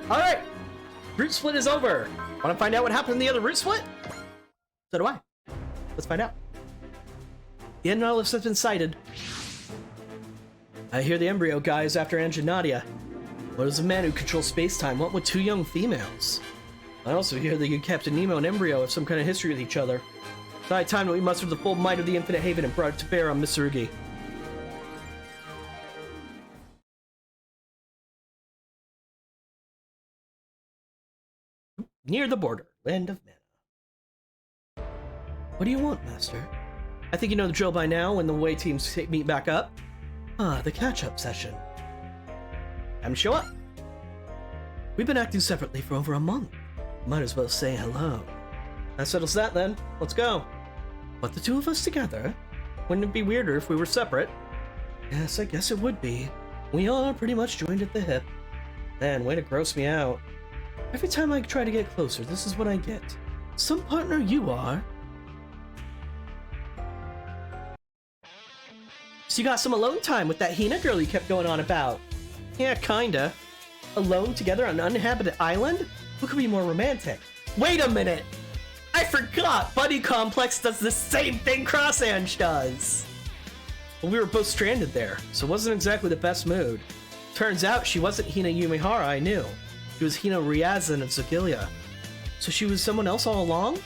Alright! Root split is over! Want to find out what happened in the other root split? So do I. Let's find out. The end Nautilus has been sighted. I hear the embryo guy is after Ange and Nadia. What does a man who controls space-time want with two young females? I also hear that Captain Nemo and Embryo have some kind of history with each other. It's high time that we mustered the full might of the Infinite Haven and brought it to bear on Mitsurugi. Near the border, land of mana. What do you want, Master? I think you know the drill by now when the away teams meet back up. Ah, the catch-up session. Time to show up. We've been acting separately for over a month. Might as well say hello. That settles that then. Let's go. But the two of us together? Wouldn't it be weirder if we were separate? Yes, I guess it would be. We are pretty much joined at the hip. Man, way to gross me out. Every time I try to get closer, this is what I get. Some partner you are. So you got some alone time with that Hina girl you kept going on about. Yeah, kinda. Alone together on an uninhabited island? Who could be more romantic? Wait a minute! I forgot! Buddy Complex does the same thing Cross Ange does! Well, we were both stranded there, so it wasn't exactly the best mood. Turns out she wasn't Hina Yumihara I knew. She was Hina Ryazan of Zagilia. So she was someone else all along?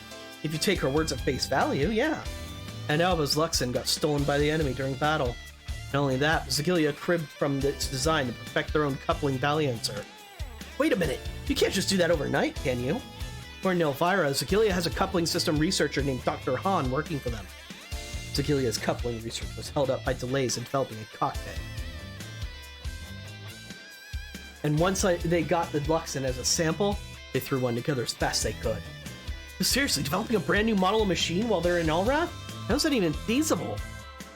If you take her words at face value, yeah. And Alba's Luxon got stolen by the enemy during battle. Not only that, Zagilia cribbed from its design to perfect their own coupling balancer. Wait a minute, you can't just do that overnight, can you? According to Elvira, Zagilia has a coupling system researcher named Dr. Han working for them. Zagilia's coupling research was held up by delays in developing a cockpit. And once they got the Luxon as a sample, they threw one together as fast as they could. But seriously, developing a brand new model of machine while they're in Alrath? How's that even feasible?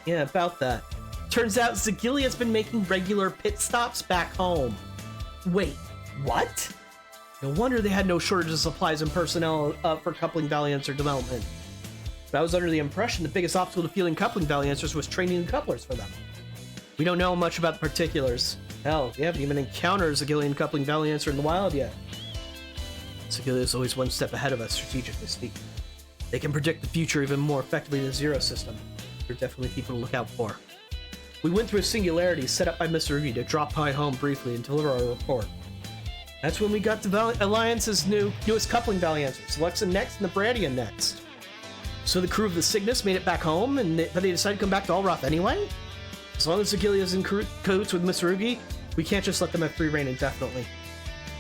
Yeah, about that. Turns out Zagilia's been making regular pit stops back home. Wait, what? No wonder they had no shortage of supplies and personnel for coupling balancer development. But I was under the impression the biggest obstacle to fielding coupling balancers was training the couplers for them. We don't know much about the particulars. Hell, we haven't even encountered a Zagilian coupling balancer in the wild yet. Zagilia is always one step ahead of us, strategically speaking. They can predict the future even more effectively than the Zero system. They're definitely people to look out for. We went through a singularity set up by Mr. Ruby to drop by home briefly and deliver our report. That's when we got the Alliance's newest coupling balancers, Luxon next and the Brandian next. So the crew of the Cygnus made it back home, but they decided to come back to Alrath anyway? As long as Zagilia's in cahoots with Mitsurugi, we can't just let them have free reign indefinitely.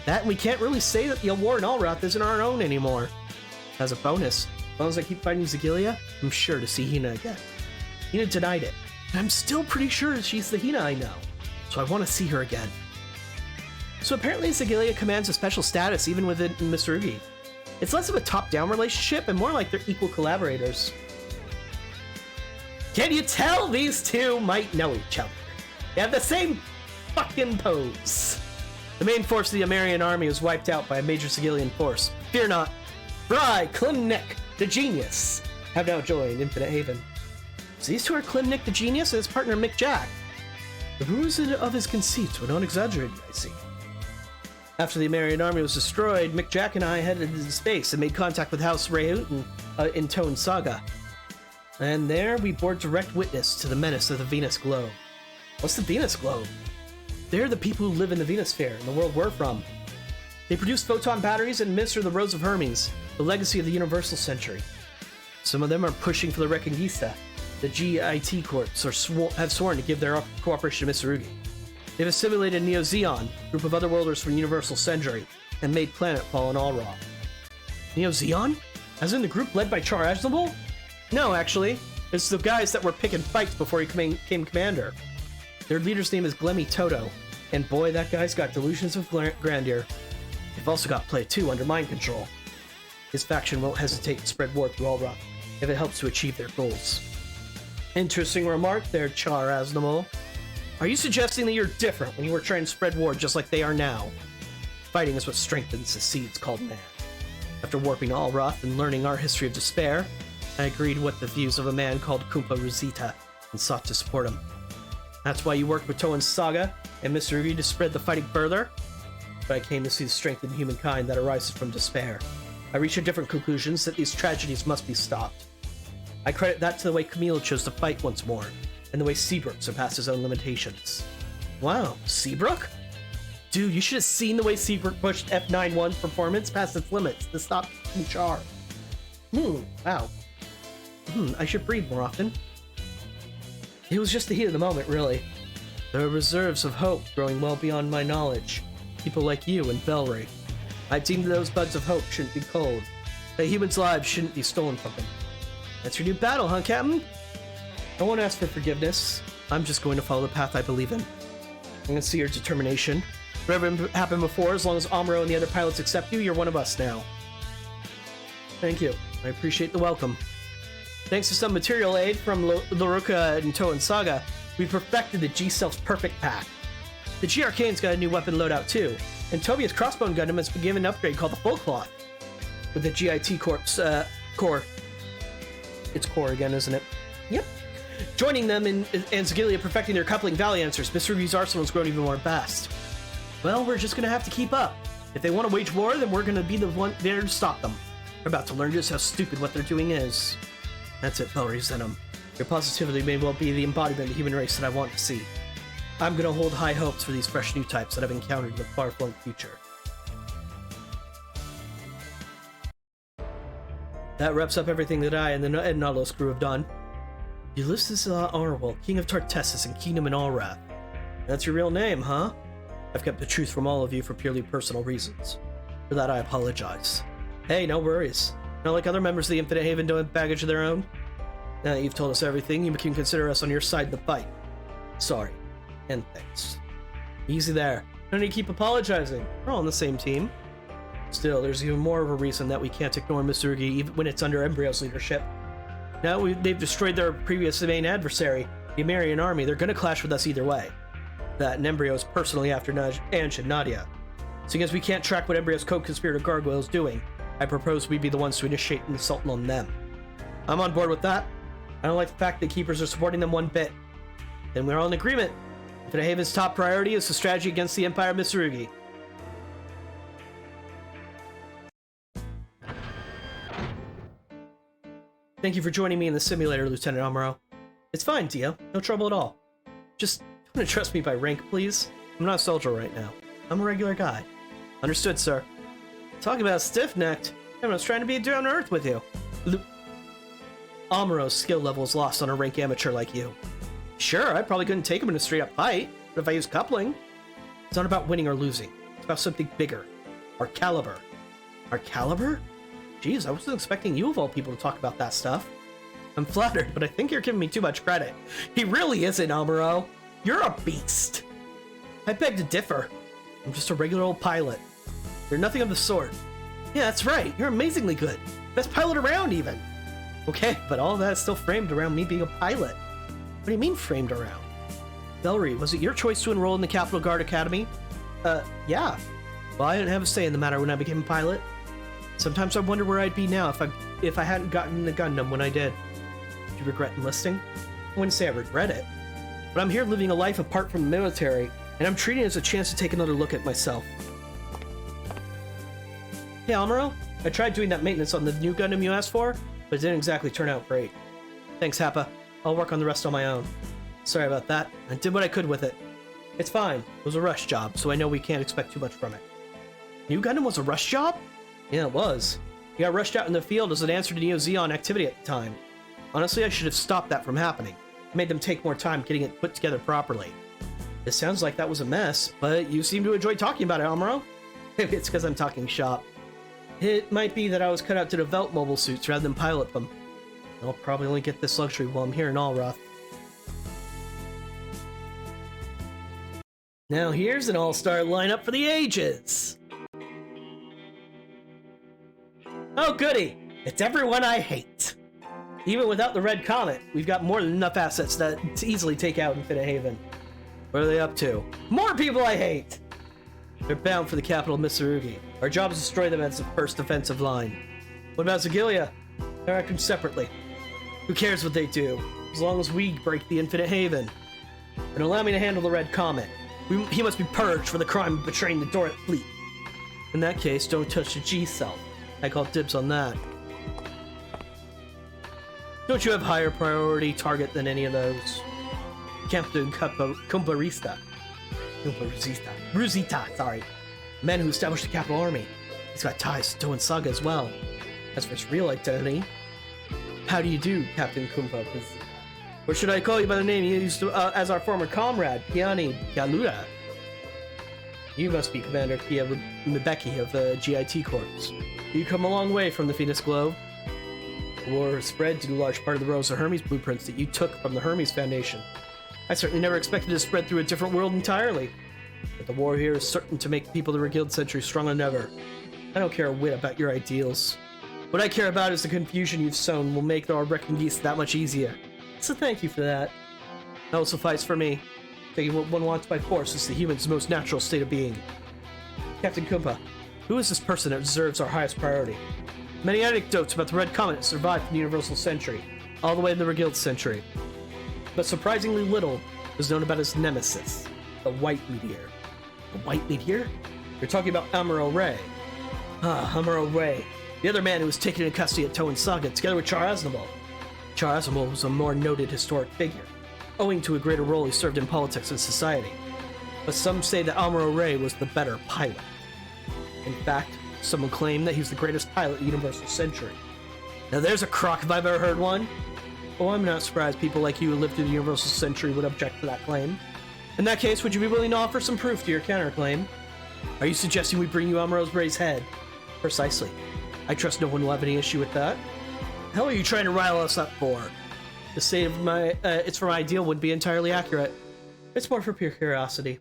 That, and we can't really say that the war in Alrath isn't our own anymore. As a bonus, as long as I keep fighting Zagilia, I'm sure to see Hina again. Hina denied it, and I'm still pretty sure she's the Hina I know, so I want to see her again. So apparently Zagilia commands a special status even within Mitsurugi. It's less of a top-down relationship and more like they're equal collaborators. Can you tell these two might know each other? They have the same fucking pose. The main force of the Amarian army was wiped out by a major Zagilian force. Fear not. For I, Klimnik, the Genius, have now joined Infinite Haven. So these two are Klimnik the Genius and his partner Mick Jack. The rumors of his conceits were not exaggerated, I see. After the Amarian army was destroyed, Mick Jack and I headed into space and made contact with House Rayhut in Tone Saga. And there we bore direct witness to the menace of the Venus Globe. What's the Venus Globe? They're the people who live in the Venus Sphere, in the world we're from. They produce photon batteries and administer the Rose of Hermes, the legacy of the Universal Century. Some of them are pushing for the Reconquista. The GIT Corps have sworn to give their cooperation to Mitsurugi. They've assimilated Neo-Zeon, a group of otherworlders from Universal Century, and made Planetfall and Allraw. Neo-Zeon? As in the group led by Char Aznable? No, actually. It's the guys that were picking fights before he became commander. Their leader's name is Glemmy Toto, and boy, that guy's got delusions of grandeur. They've also got Play 2 under mind control. His faction won't hesitate to spread war through Alrath if it helps to achieve their goals. Interesting remark there, Char Aznable. Are you suggesting that you're different when you were trying to spread war just like they are now? Fighting is what strengthens the seeds called man. After warping to Alrath and learning our history of despair, I agreed with the views of a man called Kumpa Rosita and sought to support him. That's why you worked with Toan Saga and Mr. Ruby to spread the fighting further? but I came to see the strength in humankind that arises from despair. I reached a different conclusions that these tragedies must be stopped. I credit that to the way Camille chose to fight once more, and the way Seabrook surpassed his own limitations. Wow, Seabrook? Dude, you should have seen the way Seabrook pushed F91's performance past its limits to stop Char. Wow. I should breathe more often. It was just the heat of the moment, really. There are reserves of hope growing well beyond my knowledge. People like you and Bellry. I deemed those buds of hope shouldn't be cold. That humans' lives shouldn't be stolen from them. That's your new battle, huh, Captain? I won't ask for forgiveness. I'm just going to follow the path I believe in. I'm going to see your determination. Whatever happened before, as long as Amuro and the other pilots accept you, you're one of us now. Thank you. I appreciate the welcome. Thanks to some material aid from Laruka and Toa and Saga, we perfected the G-Stealth's perfect pack. The G-Arcane's got a new weapon loadout too, and Tobia's Crossbone Gundam has been given an upgrade called the Full Cloth. With the GIT Corp's core. It's core again, isn't it? Yep. Joining them and Zygilia perfecting their coupling Valley answers, Mr. Ruby's arsenal's grown even more vast. Well, we're just gonna have to keep up. If they want to wage war, then we're gonna be the one there to stop them. We're about to learn just how stupid what they're doing is. That's it, Bellry Zenom. Your positivity may well be the embodiment of the human race that I want to see. I'm gonna hold high hopes for these fresh new types that I've encountered in the far-flung future. That wraps up everything that I and the Nautilus crew have done. Ulysses Honorable, King of Tartessus and Kingdom in Allwrath. That's your real name, huh? I've kept the truth from all of you for purely personal reasons. For that, I apologize. Hey, no worries. Not like other members of the Infinite Haven don't have baggage of their own. Now that you've told us everything, you can consider us on your side in the fight. Sorry. And thanks. Easy there. No need to keep apologizing. We're all on the same team. Still, there's even more of a reason that we can't ignore Mitsurugi even when it's under Embryo's leadership. Now they've destroyed their previous main adversary, the Amarian army. They're gonna clash with us either way. That and Embryo's personally after Ange and Nadia. Seeing as we can't track what Embryo's co-conspirator Gargoyle is doing, I propose we be the ones to initiate an assault on them. I'm on board with that. I don't like the fact that Keepers are supporting them one bit. Then we're all in agreement. Infinite Haven's top priority is the strategy against the Empire of Mitsurugi. Thank you for joining me in the simulator, Lieutenant Amuro. It's fine, Dio. No trouble at all. Just don't trust me by rank, please. I'm not a soldier right now. I'm a regular guy. Understood, sir. Talk about stiff-necked. I was trying to be down to earth with you. Amuro's skill level is lost on a rank amateur like you. Sure, I probably couldn't take him in a straight-up fight, but if I use coupling... It's not about winning or losing. It's about something bigger. Our caliber. Our caliber? Jeez, I wasn't expecting you of all people to talk about that stuff. I'm flattered, but I think you're giving me too much credit. He really isn't, Amuro. You're a beast. I beg to differ. I'm just a regular old pilot. You're nothing of the sort. Yeah, that's right. You're amazingly good. Best pilot around, even. Okay, but all that is still framed around me being a pilot. What do you mean, framed around? Bellry, was it your choice to enroll in the Capital Guard Academy? Yeah. Well, I didn't have a say in the matter when I became a pilot. Sometimes I wonder where I'd be now if I hadn't gotten the Gundam when I did. Do you regret enlisting? I wouldn't say I regret it. But I'm here living a life apart from the military, and I'm treating it as a chance to take another look at myself. Hey, Amuro, I tried doing that maintenance on the new Gundam you asked for, but it didn't exactly turn out great. Thanks, Happa. I'll work on the rest on my own. Sorry about that. I did what I could with it. It's fine. It was a rush job, so I know we can't expect too much from it. New Gundam was a rush job? Yeah, it was. He got rushed out in the field as an answer to Neo Zeon activity at the time. Honestly, I should have stopped that from happening. Made them take more time getting it put together properly. It sounds like that was a mess, but you seem to enjoy talking about it, Amuro. Maybe it's because I'm talking shop. It might be that I was cut out to develop mobile suits rather than pilot them. I'll probably only get this luxury while I'm here in Allwrath. Now here's an all-star lineup for the ages! Oh goody! It's everyone I hate! Even without the Red Comet, we've got more than enough assets to easily take out Infinite Haven. What are they up to? More people I hate! They're bound for the capital, Mitsurugi. Our job is to destroy them as the first defensive line. What about Zygilia? They're acting separately. Who cares what they do, as long as we break the Infinite Haven. And allow me to handle the Red Comet. He must be purged for the crime of betraying the Dorrit fleet. In that case, don't touch the G-Cell. I call dibs on that. Don't you have higher priority target than any of those? Captain Kumbarista. Ruzita, sorry. Men who established the capital army. He's got ties to Toan Saga as well. As for his real identity, how do you do, Captain Kumpa? Or should I call you by the name you used to, as our former comrade, Kiani Galuda? You must be Commander Kia Mbeki of the GIT Corps. You come a long way from the Phoenix Globe. The war spread due to a large part of the Rosa Hermes blueprints that you took from the Hermes Foundation. I certainly never expected to spread through a different world entirely. But the war here is certain to make the people of the Reguild Century stronger than ever. I don't care a whit about your ideals. What I care about is the confusion you've sown will make our Breckengeese that much easier. So thank you for that. That will suffice for me. Taking what one wants by force is the human's most natural state of being. Captain Kumpa, who is this person that deserves our highest priority? Many anecdotes about the Red Comet survived from the Universal Century, all the way to the Reguild Century. But surprisingly little is known about his nemesis, the White Meteor. The White Meteor? You're talking about Amuro Ray. Ah, Amuro Ray. The other man who was taken into custody at Toan Saga, together with Char Aznable. Char Aznable was a more noted historic figure, owing to a greater role he served in politics and society. But some say that Amuro Ray was the better pilot. In fact, someone claimed that he was the greatest pilot in the Universal Century. Now there's a crock if I've ever heard one. Oh, I'm not surprised people like you who lived through the Universal Century would object to that claim. In that case, would you be willing to offer some proof to your counterclaim? Are you suggesting we bring you Amuro Ray's head? Precisely. I trust no one will have any issue with that. The hell are you trying to rile us up for? The state of my, it's for my ideal would be entirely accurate. It's more for pure curiosity.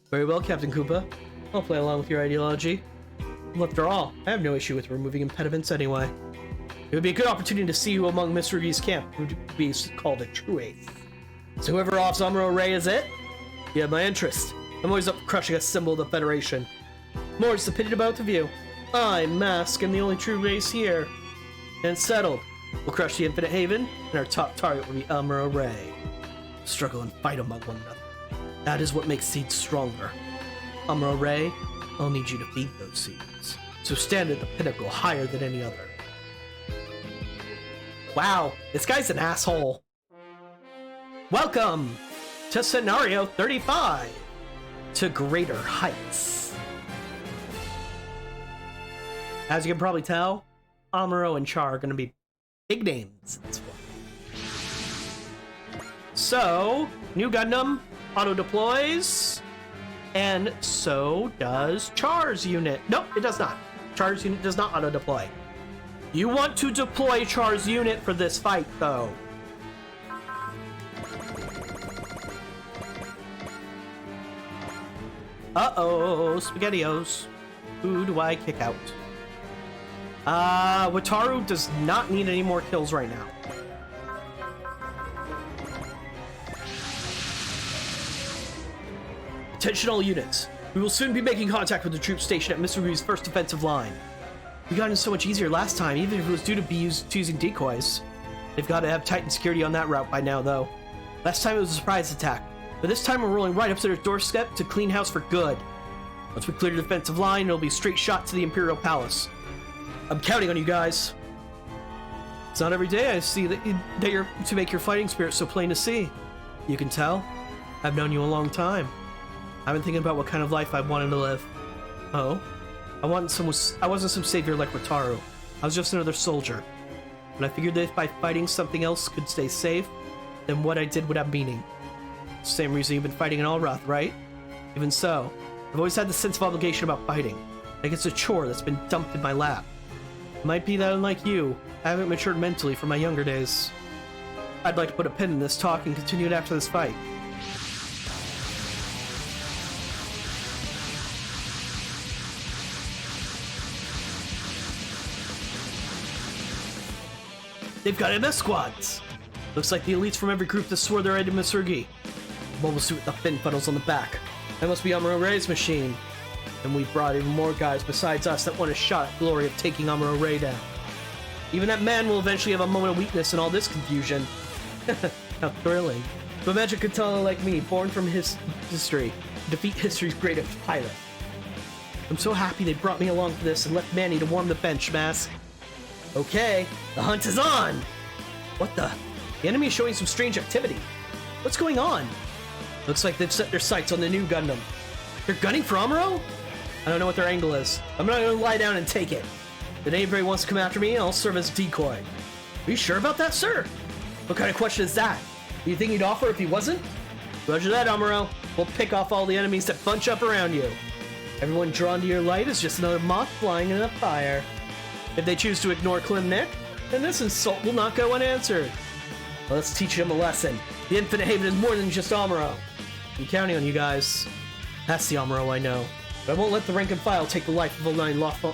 Very well, Captain Koopa. I'll play along with your ideology. Well, after all, I have no issue with removing impediments anyway. It would be a good opportunity to see you among Miss Rugi's camp, who would be called a true ace. So whoever offs Amuro Ray is it? You have my interest. I'm always up for crushing a symbol of the Federation. More's the pity to both of you. I, Mask, am the only true race here. And it's settled. We'll crush the Infinite Haven, and our top target will be Amuro Ray. Struggle and fight among one another. That is what makes seeds stronger. Amuro Ray, I'll need you to feed those seeds. So stand at the pinnacle higher than any other. Wow, this guy's an asshole. Welcome to Scenario 35, to Greater Heights. As you can probably tell, Amuro and Char are going to be big names in this one. So, new Gundam auto-deploys, and so does Char's unit. Nope, it does not. Char's unit does not auto-deploy. You want to deploy Char's unit for this fight, though. Uh-oh, SpaghettiOs. Who do I kick out? Wataru does not need any more kills right now. Attention all units. We will soon be making contact with the troops stationed at Mr. Rui's first defensive line. We got in so much easier last time, even if it was due to using decoys. They've got to have Titan security on that route by now, though. Last time it was a surprise attack, but this time we're rolling right up to their doorstep to clean house for good. Once we clear the defensive line, it'll be a straight shot to the Imperial Palace. I'm counting on you guys. It's not every day I see that you're to make your fighting spirit so plain to see. You can tell. I've known you a long time. I've been thinking about what kind of life I wanted to live. Oh? I wasn't some savior like Wataru. I was just another soldier. But I figured that if by fighting something else could stay safe, then what I did would have meaning. Same reason you've been fighting in Allrath, right? Even so, I've always had the sense of obligation about fighting. Like it's a chore that's been dumped in my lap. It might be that unlike you, I haven't matured mentally from my younger days. I'd like to put a pin in this talk and continue it after this fight. They've got MS squads! Looks like the elites from every group that swore their eye to Mitsurugi. The mobile suit with the fin funnels on the back. That must be Amuro Ray's machine. And we brought even more guys besides us that want a shot at glory of taking Amuro Ray down. Even that man will eventually have a moment of weakness in all this confusion. How thrilling. But imagine Katana like me, born from his history, to defeat history's greatest pilot. I'm so happy they brought me along for this and left Manny to warm the bench, Mask. Okay, the hunt is on! What the? The enemy is showing some strange activity. What's going on? Looks like they've set their sights on the new Gundam. They're gunning for Amuro? I don't know what their angle is. I'm not gonna lie down and take it. If anybody wants to come after me, I'll serve as a decoy. Are you sure about that, sir? What kind of question is that? Do you think he'd offer if he wasn't? Roger that, Amuro. We'll pick off all the enemies that bunch up around you. Everyone drawn to your light is just another moth flying in a fire. If they choose to ignore Klim Nick, then this insult will not go unanswered. Well, let's teach them a lesson. The Infinite Haven is more than just Amuro. I'm counting on you guys. That's the Amuro I know. But I won't let the rank and file take the life of a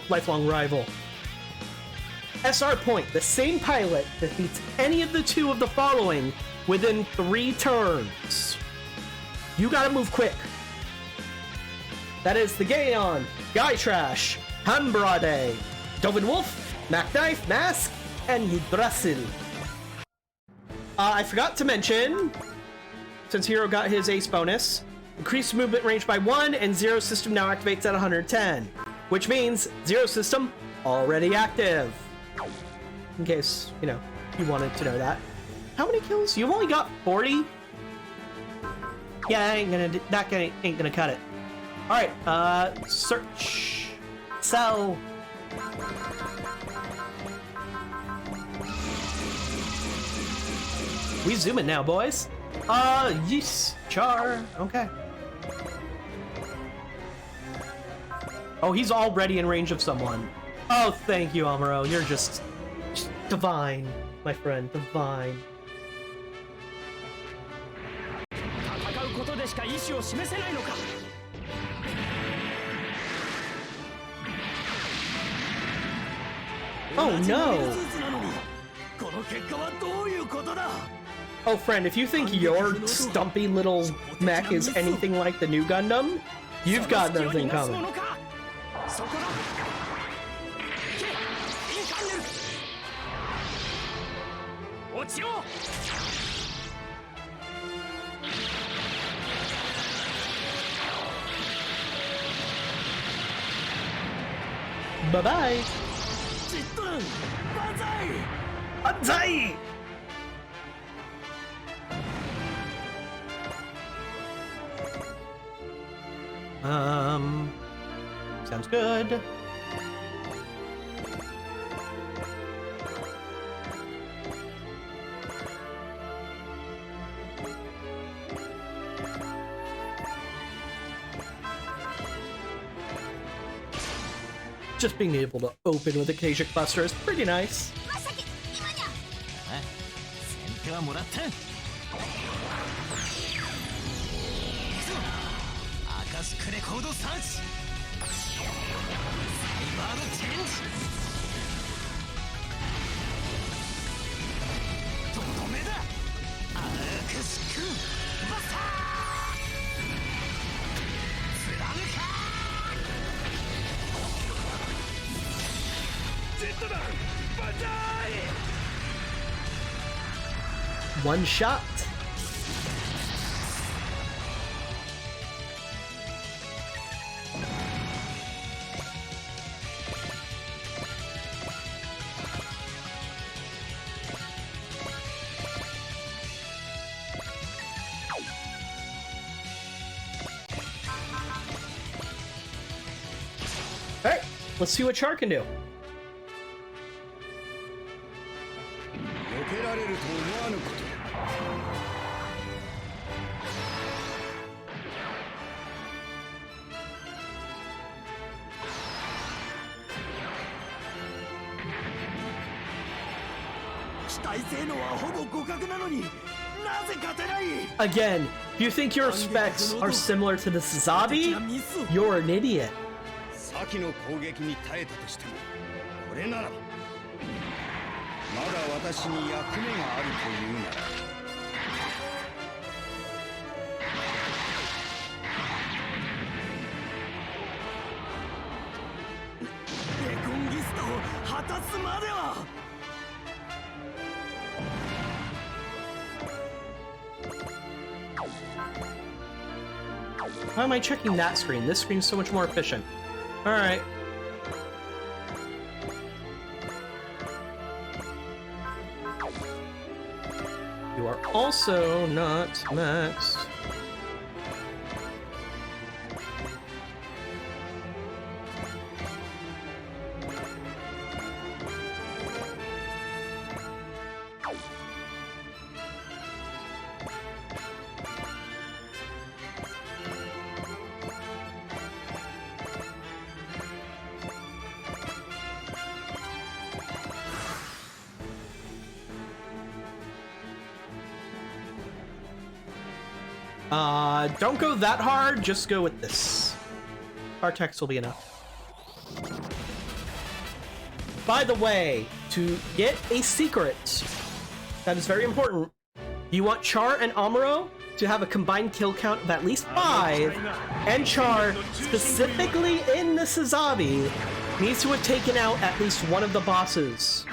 lifelong rival. SR Point, the same pilot defeats any of the two of the following within 3 turns. You gotta move quick. That is the Gaon, Guy Trash, Hanbrade, Dovin Wolf, Mackknife, Mask, and Yggdrasil. I forgot to mention, since Hero got his ace bonus, increased movement range by 1, and Zero System now activates at 110. Which means Zero System already active. In case, you know, you wanted to know that. How many kills? You've only got 40? Yeah, ain't gonna cut it. Alright, search. Sell. We zoom in now, boys. Yes, Char. Okay. Oh, he's already in range of someone. Oh, thank you, Amuro. You're just divine, my friend. Divine. Oh no! Oh friend, if you think your stumpy little mech is anything like the new Gundam, you've got nothing coming. Bye-bye! Banzai! Sounds good. Just being able to open with a Kashyyyk Buster is pretty nice. One shot. All right, let's see what Char can do. Again, if you think your specs are similar to the Sazabi, you're an idiot. Why am I checking that screen? This screen's so much more efficient. Alright. You are also not maxed. Don't go that hard, just go with this. Our text will be enough. By the way, to get a secret, that is very important, you want Char and Amuro to have a combined kill count of at least 5, and Char, specifically in the Sazabi, needs to have taken out at least one of the bosses.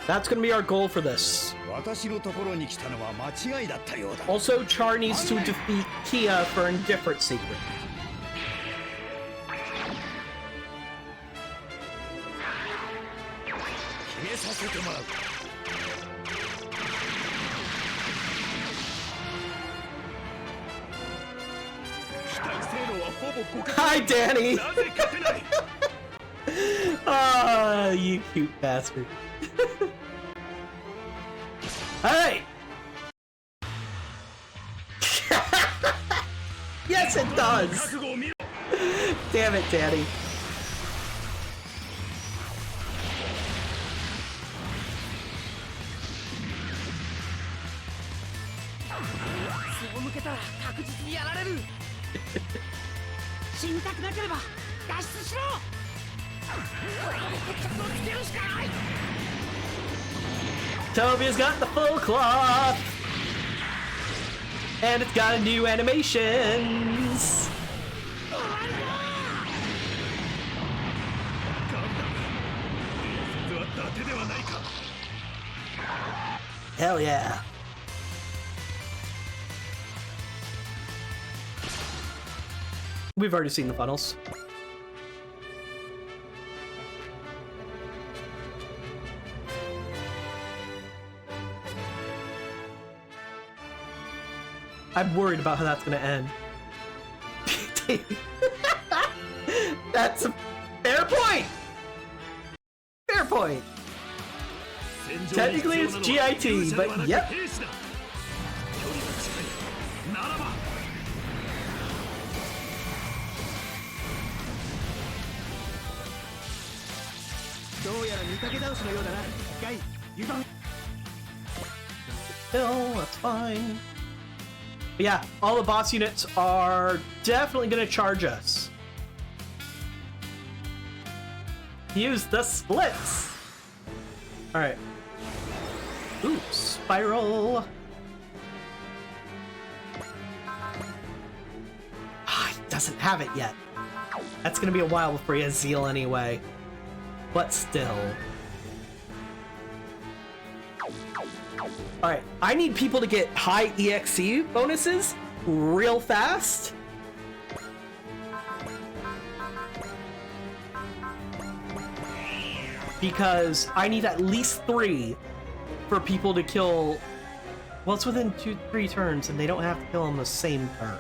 That's gonna be our goal for this. Also, Char needs to defeat Kia for a different secret. Hi, Danny! Ah, you cute bastard. Alright! Yes, it does! Damn it, Danny. Tobia's got the full cloth! And it's got a new animations! Hell yeah! We've already seen the funnels. I'm worried about how that's gonna end. That's a fair point! Fair point! Technically it's GIT, but yep. Hill, that's fine. But yeah, all the boss units are definitely gonna charge us. Use the splits! Alright. Ooh, spiral! Ah, he doesn't have it yet. That's gonna be a while before he has Zeal anyway. But still. Alright, I need people to get high EXE bonuses real fast. Because I need at least 3 for people to kill. Well, it's within 2-3 turns, and they don't have to kill them the same turn.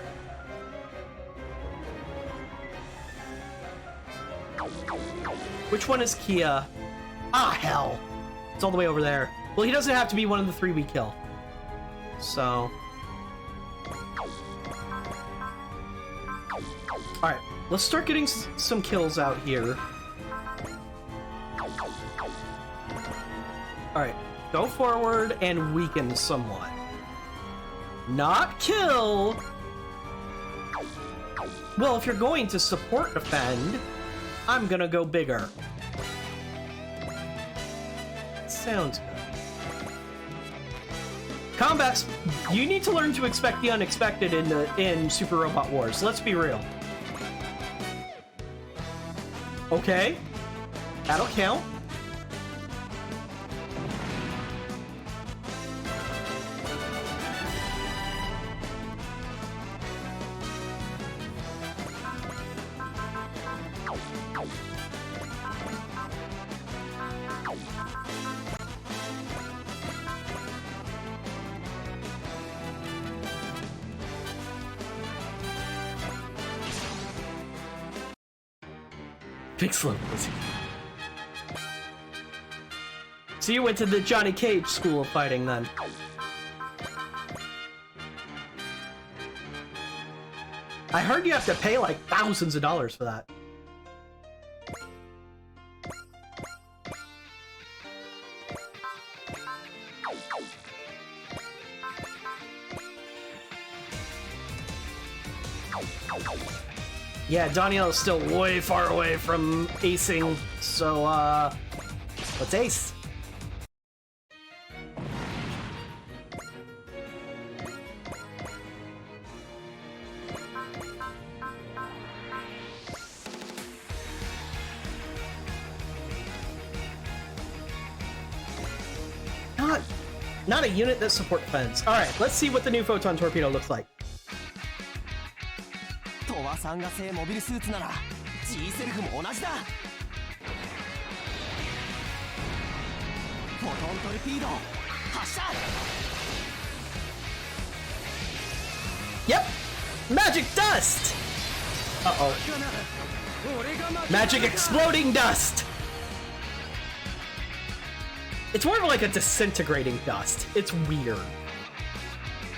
Which one is Kia? Ah, hell. It's all the way over there. Well, he doesn't have to be one of the 3 we kill. So. Alright, let's start getting some kills out here. Alright, go forward and weaken somewhat. Not kill! Well, if you're going to support defend, I'm gonna go bigger. Sounds good. Combat, you need to learn to expect the unexpected in Super Robot Wars. Let's be real. Okay, that'll count. Big slow pussy. So you went to the Johnny Cage school of fighting then? I heard you have to pay like thousands of dollars for that. Yeah, Danielle is still way far away from acing, so let's ace. Not a unit that support defense. Alright, let's see what the new Photon Torpedo looks like. トワさんが製モビルスーツなら G セルフも同じだ。フォトントルピード発射。 Yep! Magic dust! Uh-oh. Magic exploding dust! It's more of like a disintegrating dust. It's weird.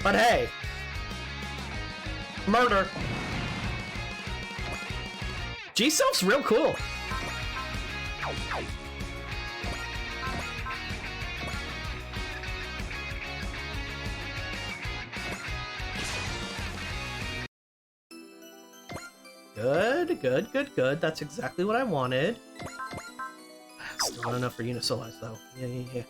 But hey. Murder. G-Self's real cool. Good. That's exactly what I wanted. Still not enough for Unisolize, though. Yeah.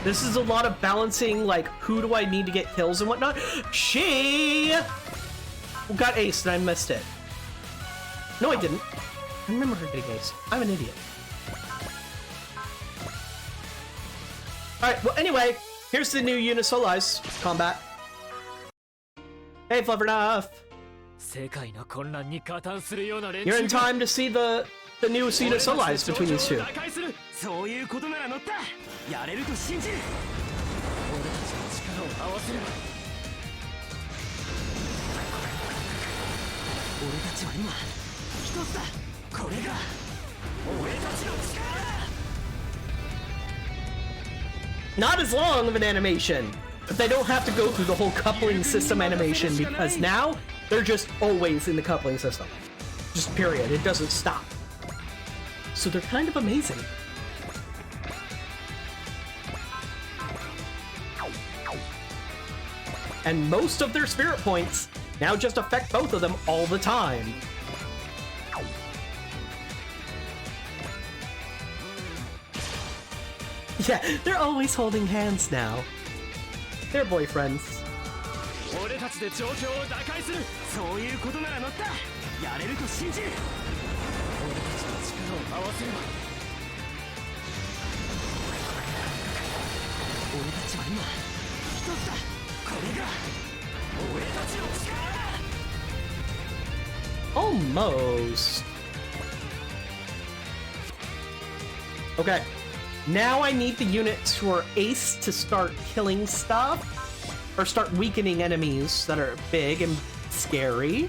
This is a lot of balancing, like, who do I need to get kills and whatnot. She got aced and I missed it. No, I didn't. I remember her getting aced. I'm an idiot. Alright, well, anyway, here's the new Unisolize combat. Hey, Fluffernuff! You're in time to see the new Unisolize between these two. Not as long of an animation, but they don't have to go through the whole coupling system animation because now they're just always in the coupling system. Just period. It doesn't stop. So they're kind of amazing. And most of their spirit points now just affect both of them all the time. Yeah, they're always holding hands now. They're boyfriends. Almost. Okay. Now I need the units who are ace to start killing stuff, or start weakening enemies that are big and scary.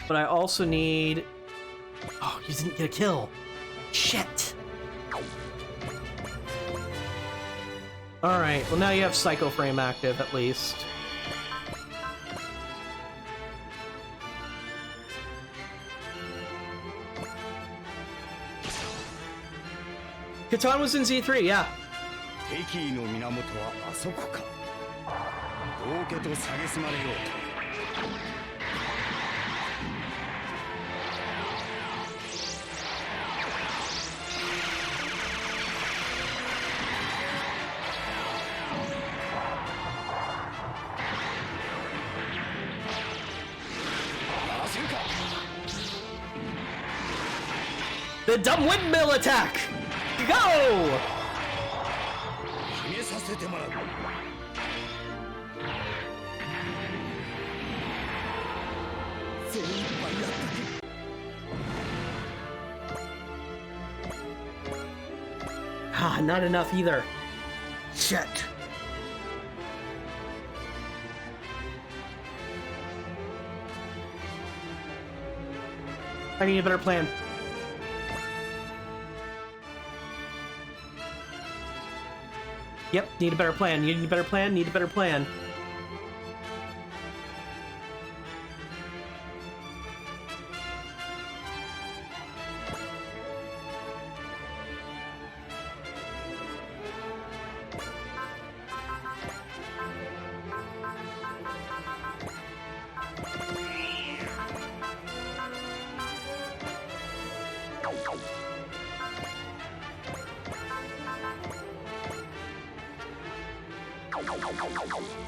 But I also need... Oh, you didn't get a kill. Shit. Alright, well now you have Psycho Frame active, at least. Catan was in Z3, yeah. The dumb windmill attack! Go! Ah, not enough either. Shit. I need a better plan. Yep, need a better plan. Need a better plan. Need a better plan.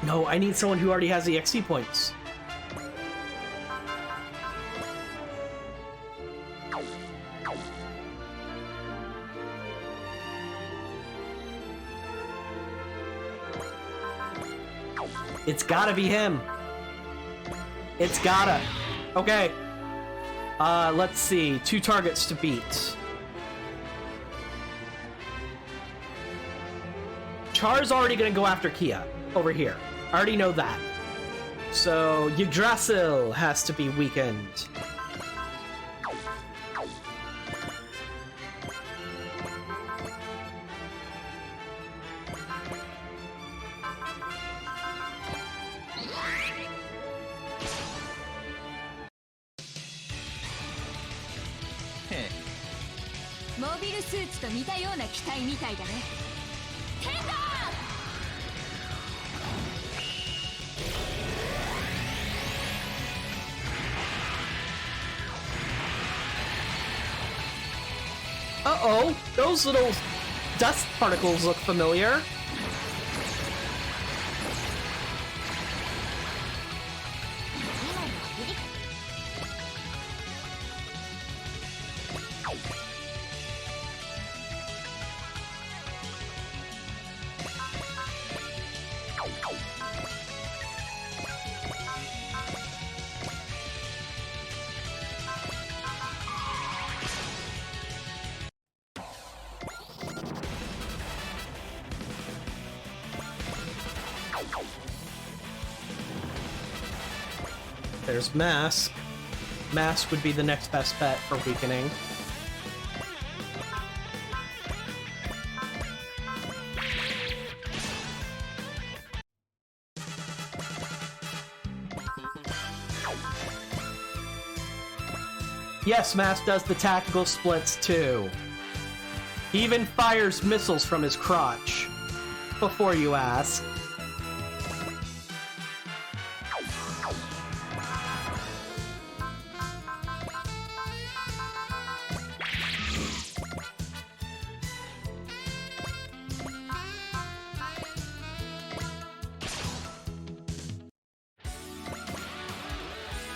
No, I need someone who already has the XP points. It's gotta be him. It's gotta. Okay. Let's see. 2 targets to beat. Char's already gonna go after Kia over here. I already know that. So Yggdrasil has to be weakened. Uh-oh, those little dust particles look familiar. There's Mask. Mask would be the next best bet for weakening. Yes, Mask does the tactical splits too. He even fires missiles from his crotch. Before you ask.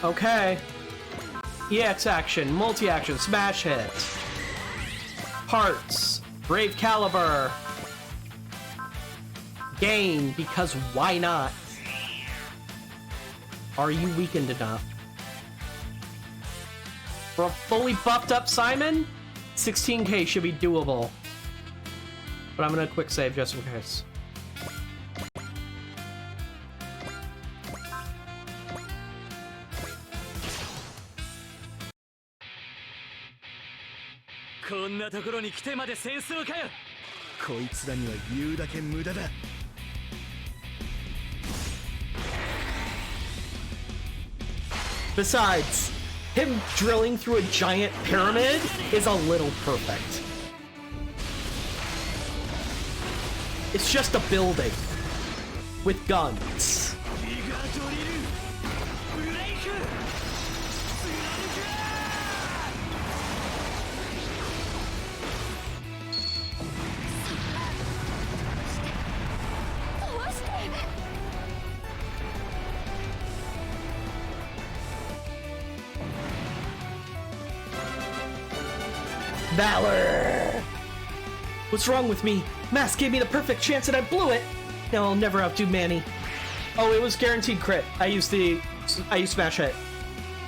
Okay. EX action, multi-action, smash hit. Parts, Brave Caliber. Gain, because why not? Are you weakened enough? For a fully buffed up Simon, 16k should be doable. But I'm gonna quick save just in case. Besides, him drilling through a giant pyramid is a little perfect. It's just a building with guns. Valor! What's wrong with me? Mask gave me the perfect chance and I blew it! Now I'll never outdo Manny. Oh, it was guaranteed crit. I used Smash Hit.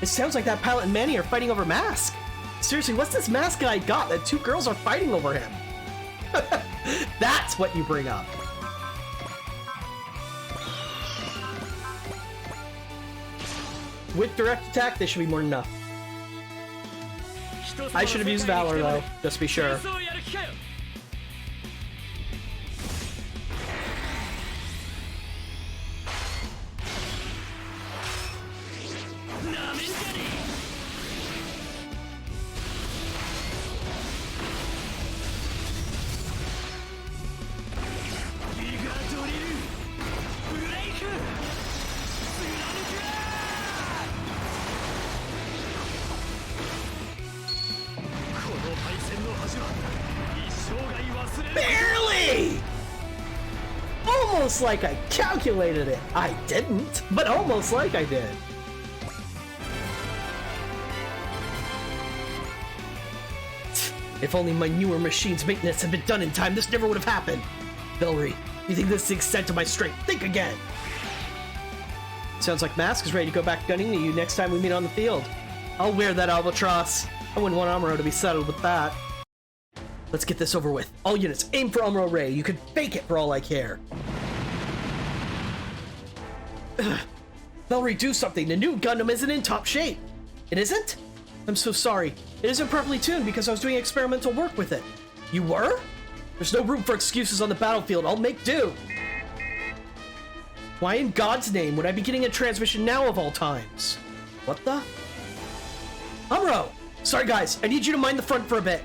It sounds like that pilot and Manny are fighting over Mask. Seriously, what's this Mask guy got that 2 girls are fighting over him? That's what you bring up. With direct attack, they should be more than enough. I should have used Valor though, just to be sure. Barely! Almost like I calculated it. I didn't, but almost like I did. If only my newer machine's maintenance had been done in time, this never would have happened. Valerie, you think this is the extent of my strength? Think again. Sounds like Mask is ready to go back gunning at you next time we meet on the field. I'll wear that albatross. I wouldn't want Amuro to be settled with that. Let's get this over with. All units, aim for Amuro Ray. You can fake it for all I care. Ugh. Valerie, do something. The new Gundam isn't in top shape. It isn't? I'm so sorry. It isn't properly tuned because I was doing experimental work with it. You were? There's no room for excuses on the battlefield. I'll make do. Why in God's name would I be getting a transmission now of all times? What the? Amuro! Sorry guys, I need you to mind the front for a bit.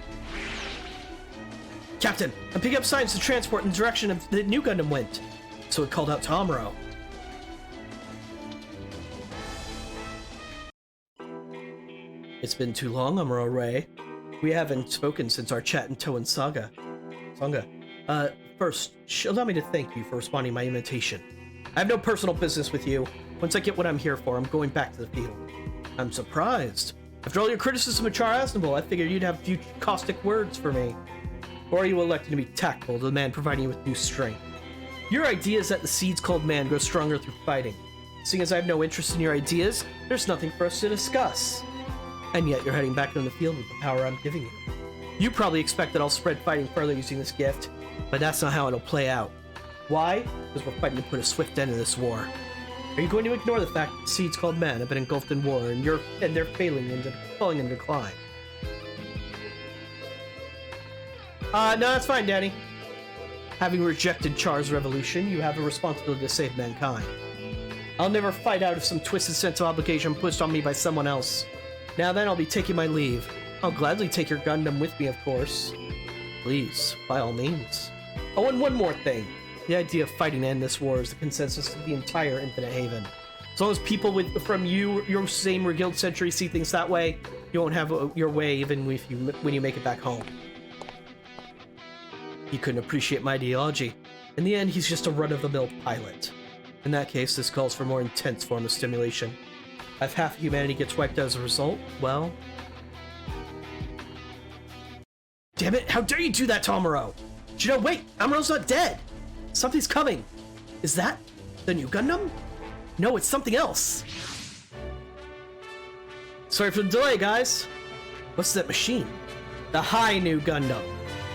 Captain, I'm picking up signs to transport in the direction of the new Gundam went. So it called out to Amuro. It's been too long, Amuro Ray. We haven't spoken since our chat in Toen Saga. First, allow me to thank you for responding to my invitation. I have no personal business with you. Once I get what I'm here for, I'm going back to the field. I'm surprised. After all your criticism of Char Aznable, I figured you'd have a few caustic words for me. Or are you electing to be tactful to the man providing you with new strength? Your idea is that the seeds called man grow stronger through fighting. Seeing as I have no interest in your ideas, there's nothing for us to discuss. And yet you're heading back into the field with the power I'm giving you. You probably expect that I'll spread fighting further using this gift, but that's not how it'll play out. Why? Because we're fighting to put a swift end to this war. Are you going to ignore the fact that the seeds called man have been engulfed in war and they're falling in decline? No, that's fine, Danny. Having rejected Char's revolution, you have a responsibility to save mankind. I'll never fight out of some twisted sense of obligation pushed on me by someone else. Now then, I'll be taking my leave. I'll gladly take your Gundam with me, of course. Please, by all means. Oh, and one more thing. The idea of fighting to end this war is the consensus of the entire Infinite Haven. As long as people from your same guild century see things that way, you won't have your way even when you make it back home. He couldn't appreciate my ideology. In the end, he's just a run-of-the-mill pilot. In that case, this calls for a more intense form of stimulation. If half of humanity gets wiped out as a result, well... Damn it, how dare you do that to Amuro? Wait, Amuro's not dead! Something's coming! Is that the new Gundam? No, it's something else! Sorry for the delay, guys. What's that machine? The High New Gundam.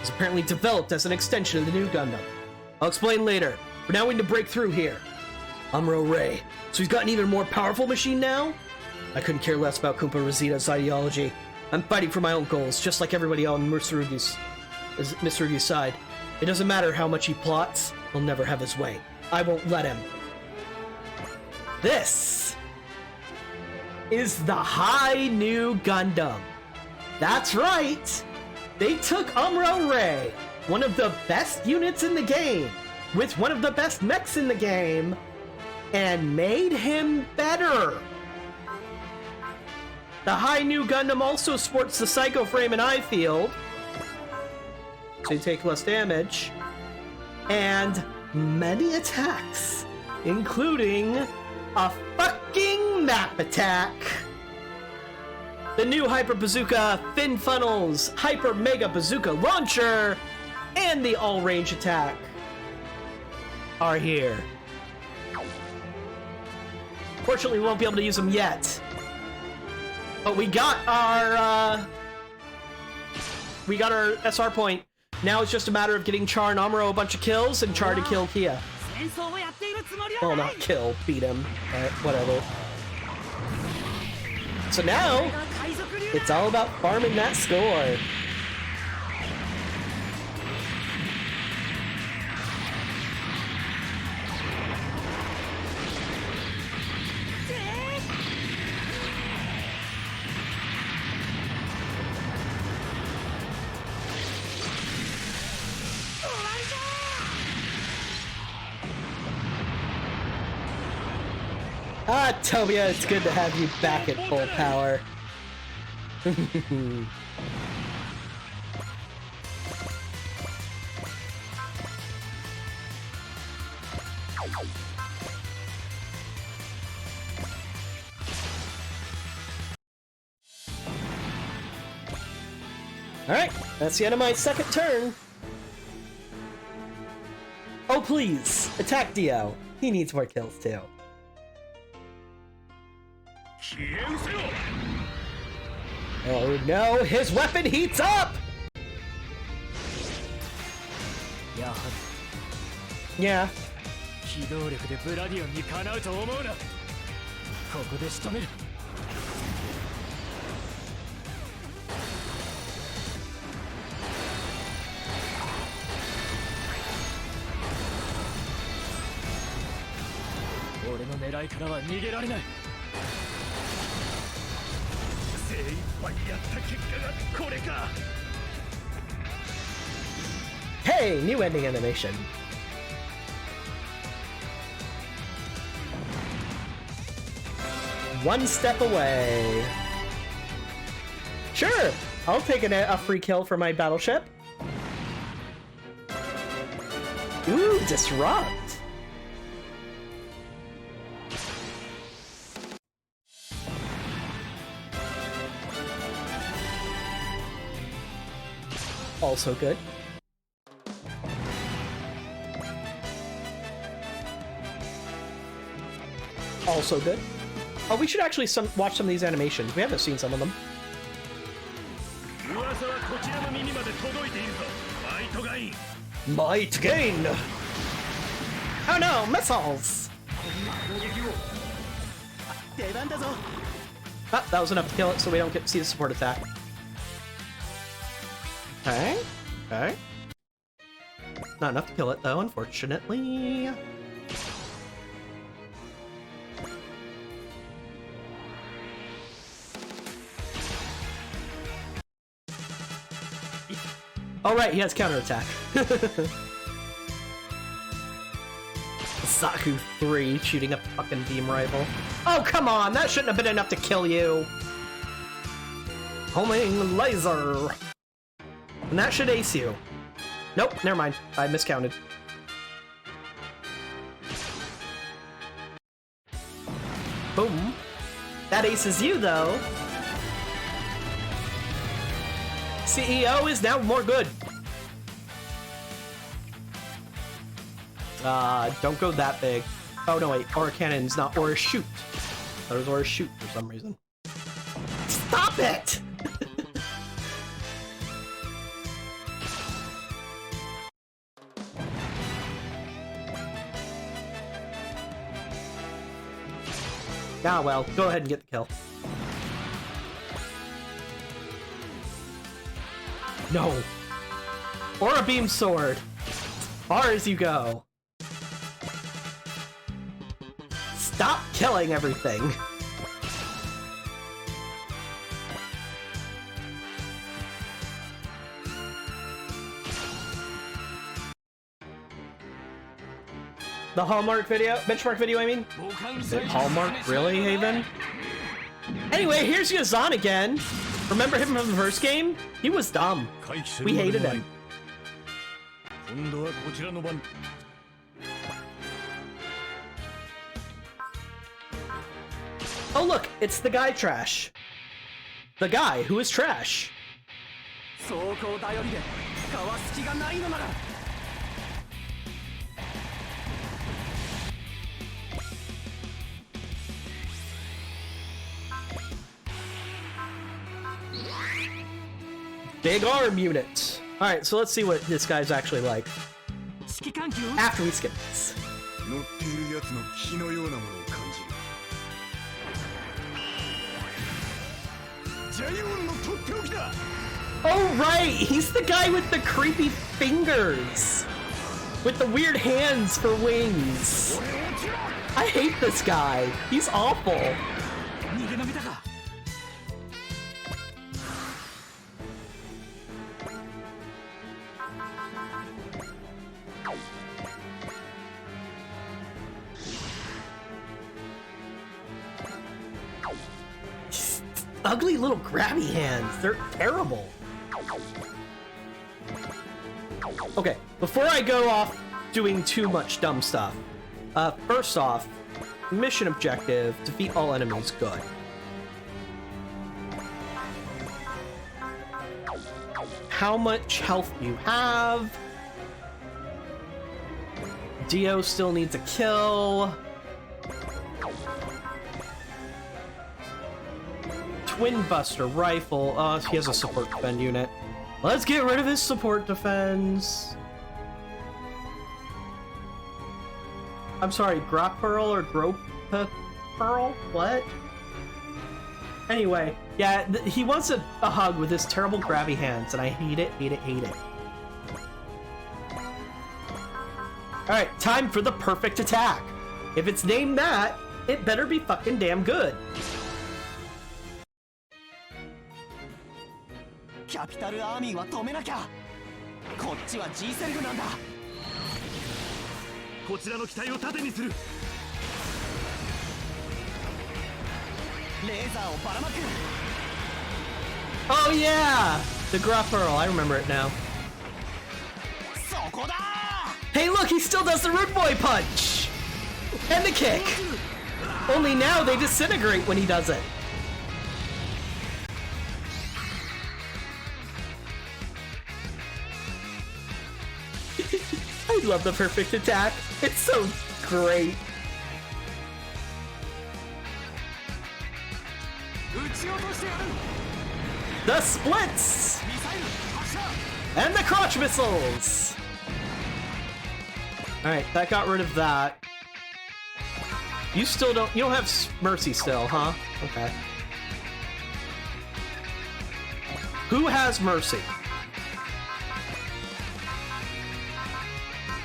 It's apparently developed as an extension of the new Gundam. I'll explain later. For now, we need to break through here. Amuro Ray. So he's got an even more powerful machine now? I couldn't care less about Kumpa Rosita's ideology. I'm fighting for my own goals, just like everybody on Mitsurugi's side. It doesn't matter how much he plots, he'll never have his way. I won't let him. This is the High New Gundam. That's right! They took Amuro Ray, one of the best units in the game, with one of the best mechs in the game, and made him better. The High New Gundam also sports the Psycho Frame and Eye Field, so you take less damage, and many attacks, including a fucking map attack. The new Hyper Bazooka Fin Funnels, Hyper Mega Bazooka Launcher, and the All-Range Attack are here. Fortunately, we won't be able to use them yet. But we got our SR point. Now it's just a matter of getting Char and Amuro a bunch of kills and Char to kill Kia. 戦争をやっているつもりは Well, ない not kill, beat him. Whatever. So now, 海賊流 it's all about farming that score. Ah, Tobia, it's good to have you back at full power. Alright, that's the end of my second turn. Oh please, attack Dio. He needs more kills too. Oh no, his weapon heats up! やは Yeah. り機動力でブラディオンにかなうと思うなここで仕留める俺の狙いからは逃げられない精一杯やった結果がこれか Hey, new ending animation. One step away. Sure, I'll take a free kill for my battleship. Ooh, disrupt. Also good. Also good. Oh, we should actually watch some of these animations. We haven't seen some of them. Might gain! Oh no, missiles! Ah, that was enough to kill it, so we don't get to see the support attack. Okay, okay. Not enough to kill it, though, unfortunately. Oh right, he has counterattack. Zaku 3 shooting a fucking beam rifle. Oh come on, that shouldn't have been enough to kill you. Homing laser. And that should ace you. Nope, never mind. I miscounted. Boom. That aces you though. CEO is now more good. Don't go that big. Oh no wait, Aura Cannon's not Aura Shoot. That was Aura Shoot for some reason. Stop it! Ah well, go ahead and get the kill. No! Aura Beam Sword! Far as you go. Stop killing everything! The Hallmark video? Benchmark video, I mean? Hallmark? Really, Haven? Anyway, here's Yazan again! Remember him from the first game? He was dumb. We hated him. Oh look, it's the guy trash. The guy who is trash. Big arm unit. Alright, so let's see what this guy's actually like 指揮官機を after we skip this. 乗っているやつの気のようなものを感じるジャイオンのとっておきだ Oh, right! He's the guy with the creepy fingers! With the weird hands for wings! I hate this guy! He's awful! 逃げ延びたか Ugly little grabby hands. They're terrible. Okay, before I go off doing too much dumb stuff, first off, mission objective, defeat all enemies. Good. How much health do you have? Dio still needs a kill. Twin Buster Rifle. He has a support defend unit. Let's get rid of his support defense. I'm sorry, Grop Pearl or Grope Pearl? What? Anyway, yeah, he wants a hug with his terrible grabby hands, and I hate it, hate it, hate it. Alright, time for the perfect attack. If it's named that, it better be fucking damn good. キャピタルアーミーは止めなきゃこっちは G セルフなんだこちらの機体を盾にするレーザーをばらまく Oh yeah! The Grop Pearl, I remember it now. そこだ Hey look, he still does the Rude Boy Punch! And the kick! Only now they disintegrate when he does it. I love the perfect attack. It's so great. 撃ち落としてやる The splits! ミサイル発射 And the crotch missiles! Alright, that got rid of that. You don't have Mercy still, huh? Okay. Who has Mercy?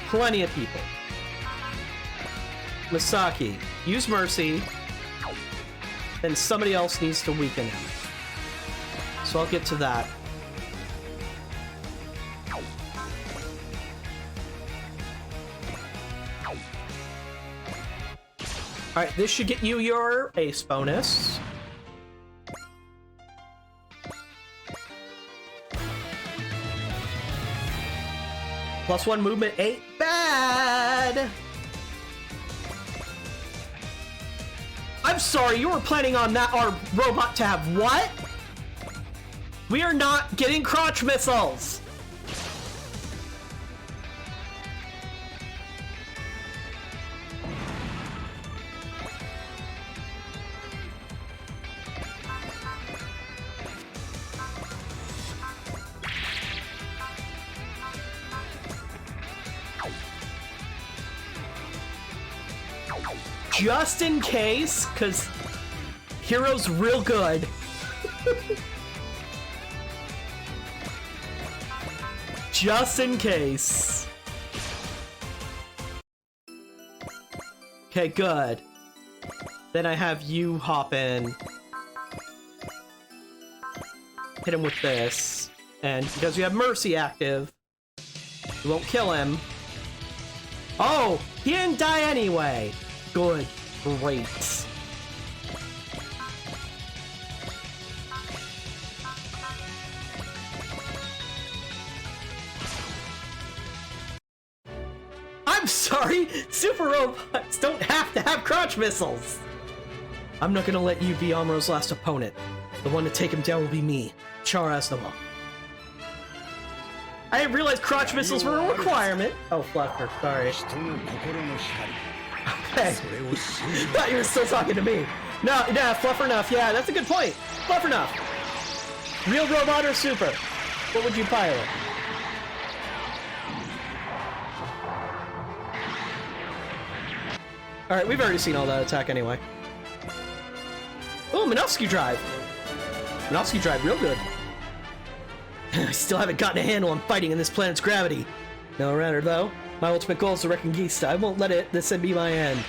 Plenty of people. Misaki, use Mercy. Then somebody else needs to weaken him. So I'll get to that. Alright, this should get you your ace bonus. +1 movement ain't bad! I'm sorry, you were planning on that our robot to have what? We are not getting crotch missiles! Just in case, because Hero's real good. Just in case. Okay, good. Then I have you hop in. Hit him with this. And because you have Mercy active, you won't kill him. Oh, he didn't die anyway. Good. Great. I'm sorry! Super robots don't have to have crotch missiles! I'm not gonna let you be Amuro's last opponent. The one to take him down will be me, Char Aznavour. I didn't realize crotch missiles were a requirement! Oh, Fluffer, sorry. Okay. Thought you were still talking to me. No, yeah, Fluffer enough. Yeah, that's a good point. Fluffer enough. Real robot or super? What would you pilot? Alright, we've already seen all that attack anyway. Oh, Minovsky Drive! Minovsky Drive, real good. I still haven't gotten a handle on fighting in this planet's gravity. No matter though, my ultimate goal is to Reconquista. I won't let this be my end.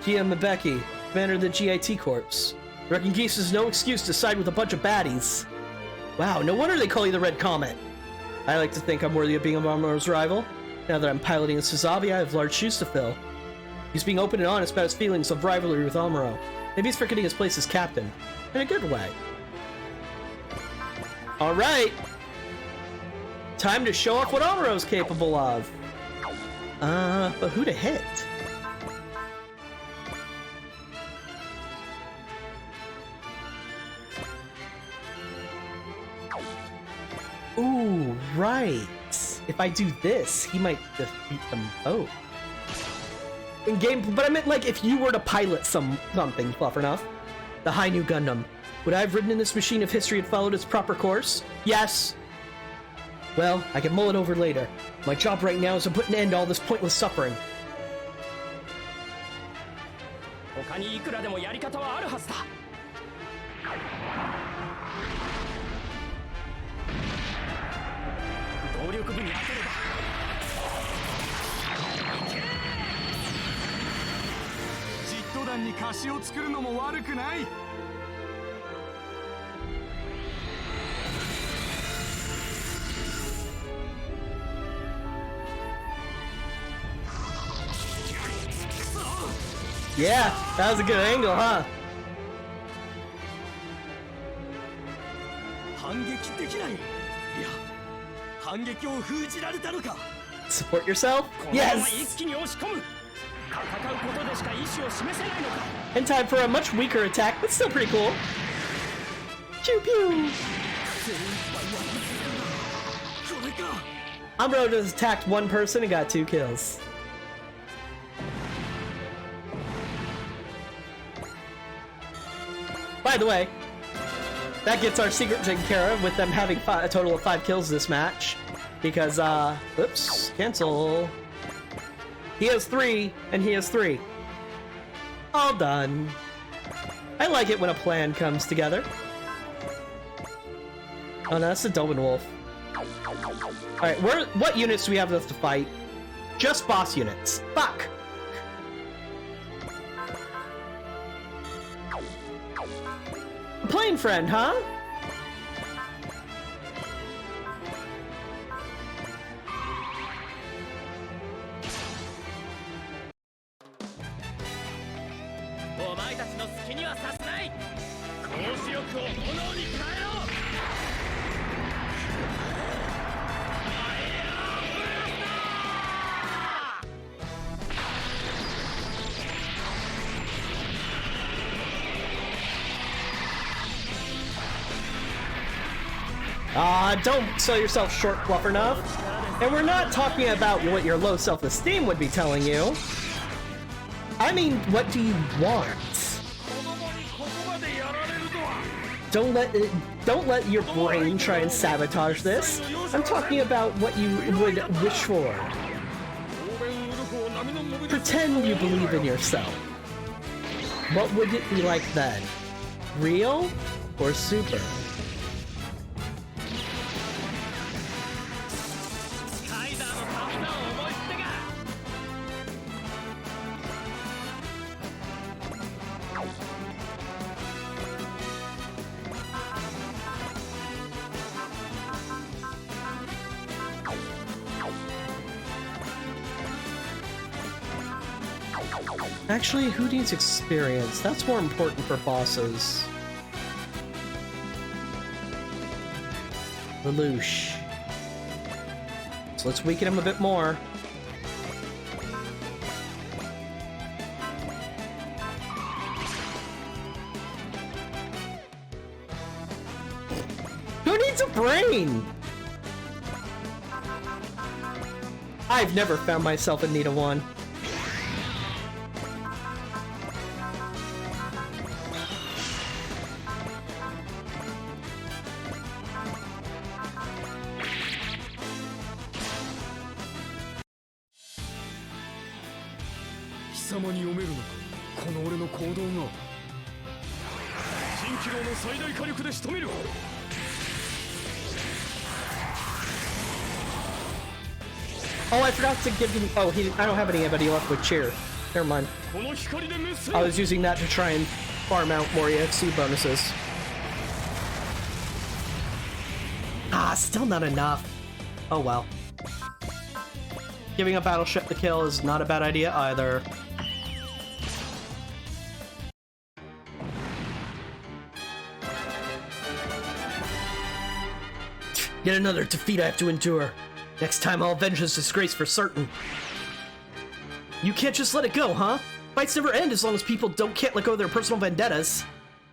Gia Mbeki, commander of the GIT Corps. Reconquista is no excuse to side with a bunch of baddies. Wow, no wonder they call you the Red Comet. I like to think I'm worthy of being Amuro's rival. Now that I'm piloting the Suzabi, I have large shoes to fill. He's being open and honest about his feelings of rivalry with Amuro. Maybe he's forgetting his place as captain. In a good way. Alright! Time to show off what Amuro's capable of. But who to hit? Ooh, right. If I do this, he might defeat them both. In game, but I meant like if you were to pilot something, Fluffernuff. The High New Gundam. Would I have ridden in this machine if history had followed its proper course? Yes. Well, I can mull it over later. My job right now is to put an end to all this pointless suffering. 他にいくらでもやり方はあるはずだ。動力部に当てれば。ジット弾に貸しを作るのも悪くない。Yeah, that was a good angle, huh? 反撃できない。いや、反撃を封じられたのか。Support yourself? このまま Yes! 一気に押し込む。戦うことでしか意志を示せないのか。 And time for a much weaker attack, but still pretty cool. Pew pew! これか。 Amuro just attacked one person and got 2 kills. By the way, that gets our secret taken care of with them having a total of 5 kills this match. Because, oops, cancel. He has 3, and he has 3. All done. I like it when a plan comes together. Oh no, that's the Dobin Wolf. Alright, what units do we have left to fight? Just boss units. Fuck! Plane friend, huh? Don't sell yourself short, Fluffernuff. And we're not talking about what your low self-esteem would be telling you. I mean, what do you want? Don't let your brain try and sabotage this. I'm talking about what you would wish for. Pretend you believe in yourself. What would it be like then? Real or super? Actually, who needs experience? That's more important for bosses. Lelouch. So let's weaken him a bit more. Who needs a brain? I've never found myself in need of one. 様に読めるのか、この俺の行動が。蜃気楼の最大火力で仕留める。 Oh, I forgot to give him. Oh, I don't have anybody left with cheer. Never mind. I was using that to try and farm out more EXC bonuses. Ah, still not enough. Oh well. Giving a battleship the kill is not a bad idea either. Yet another defeat I have to endure. Next time I'll avenge this disgrace for certain. You can't just let it go, huh? Fights never end as long as people can't let go of their personal vendettas.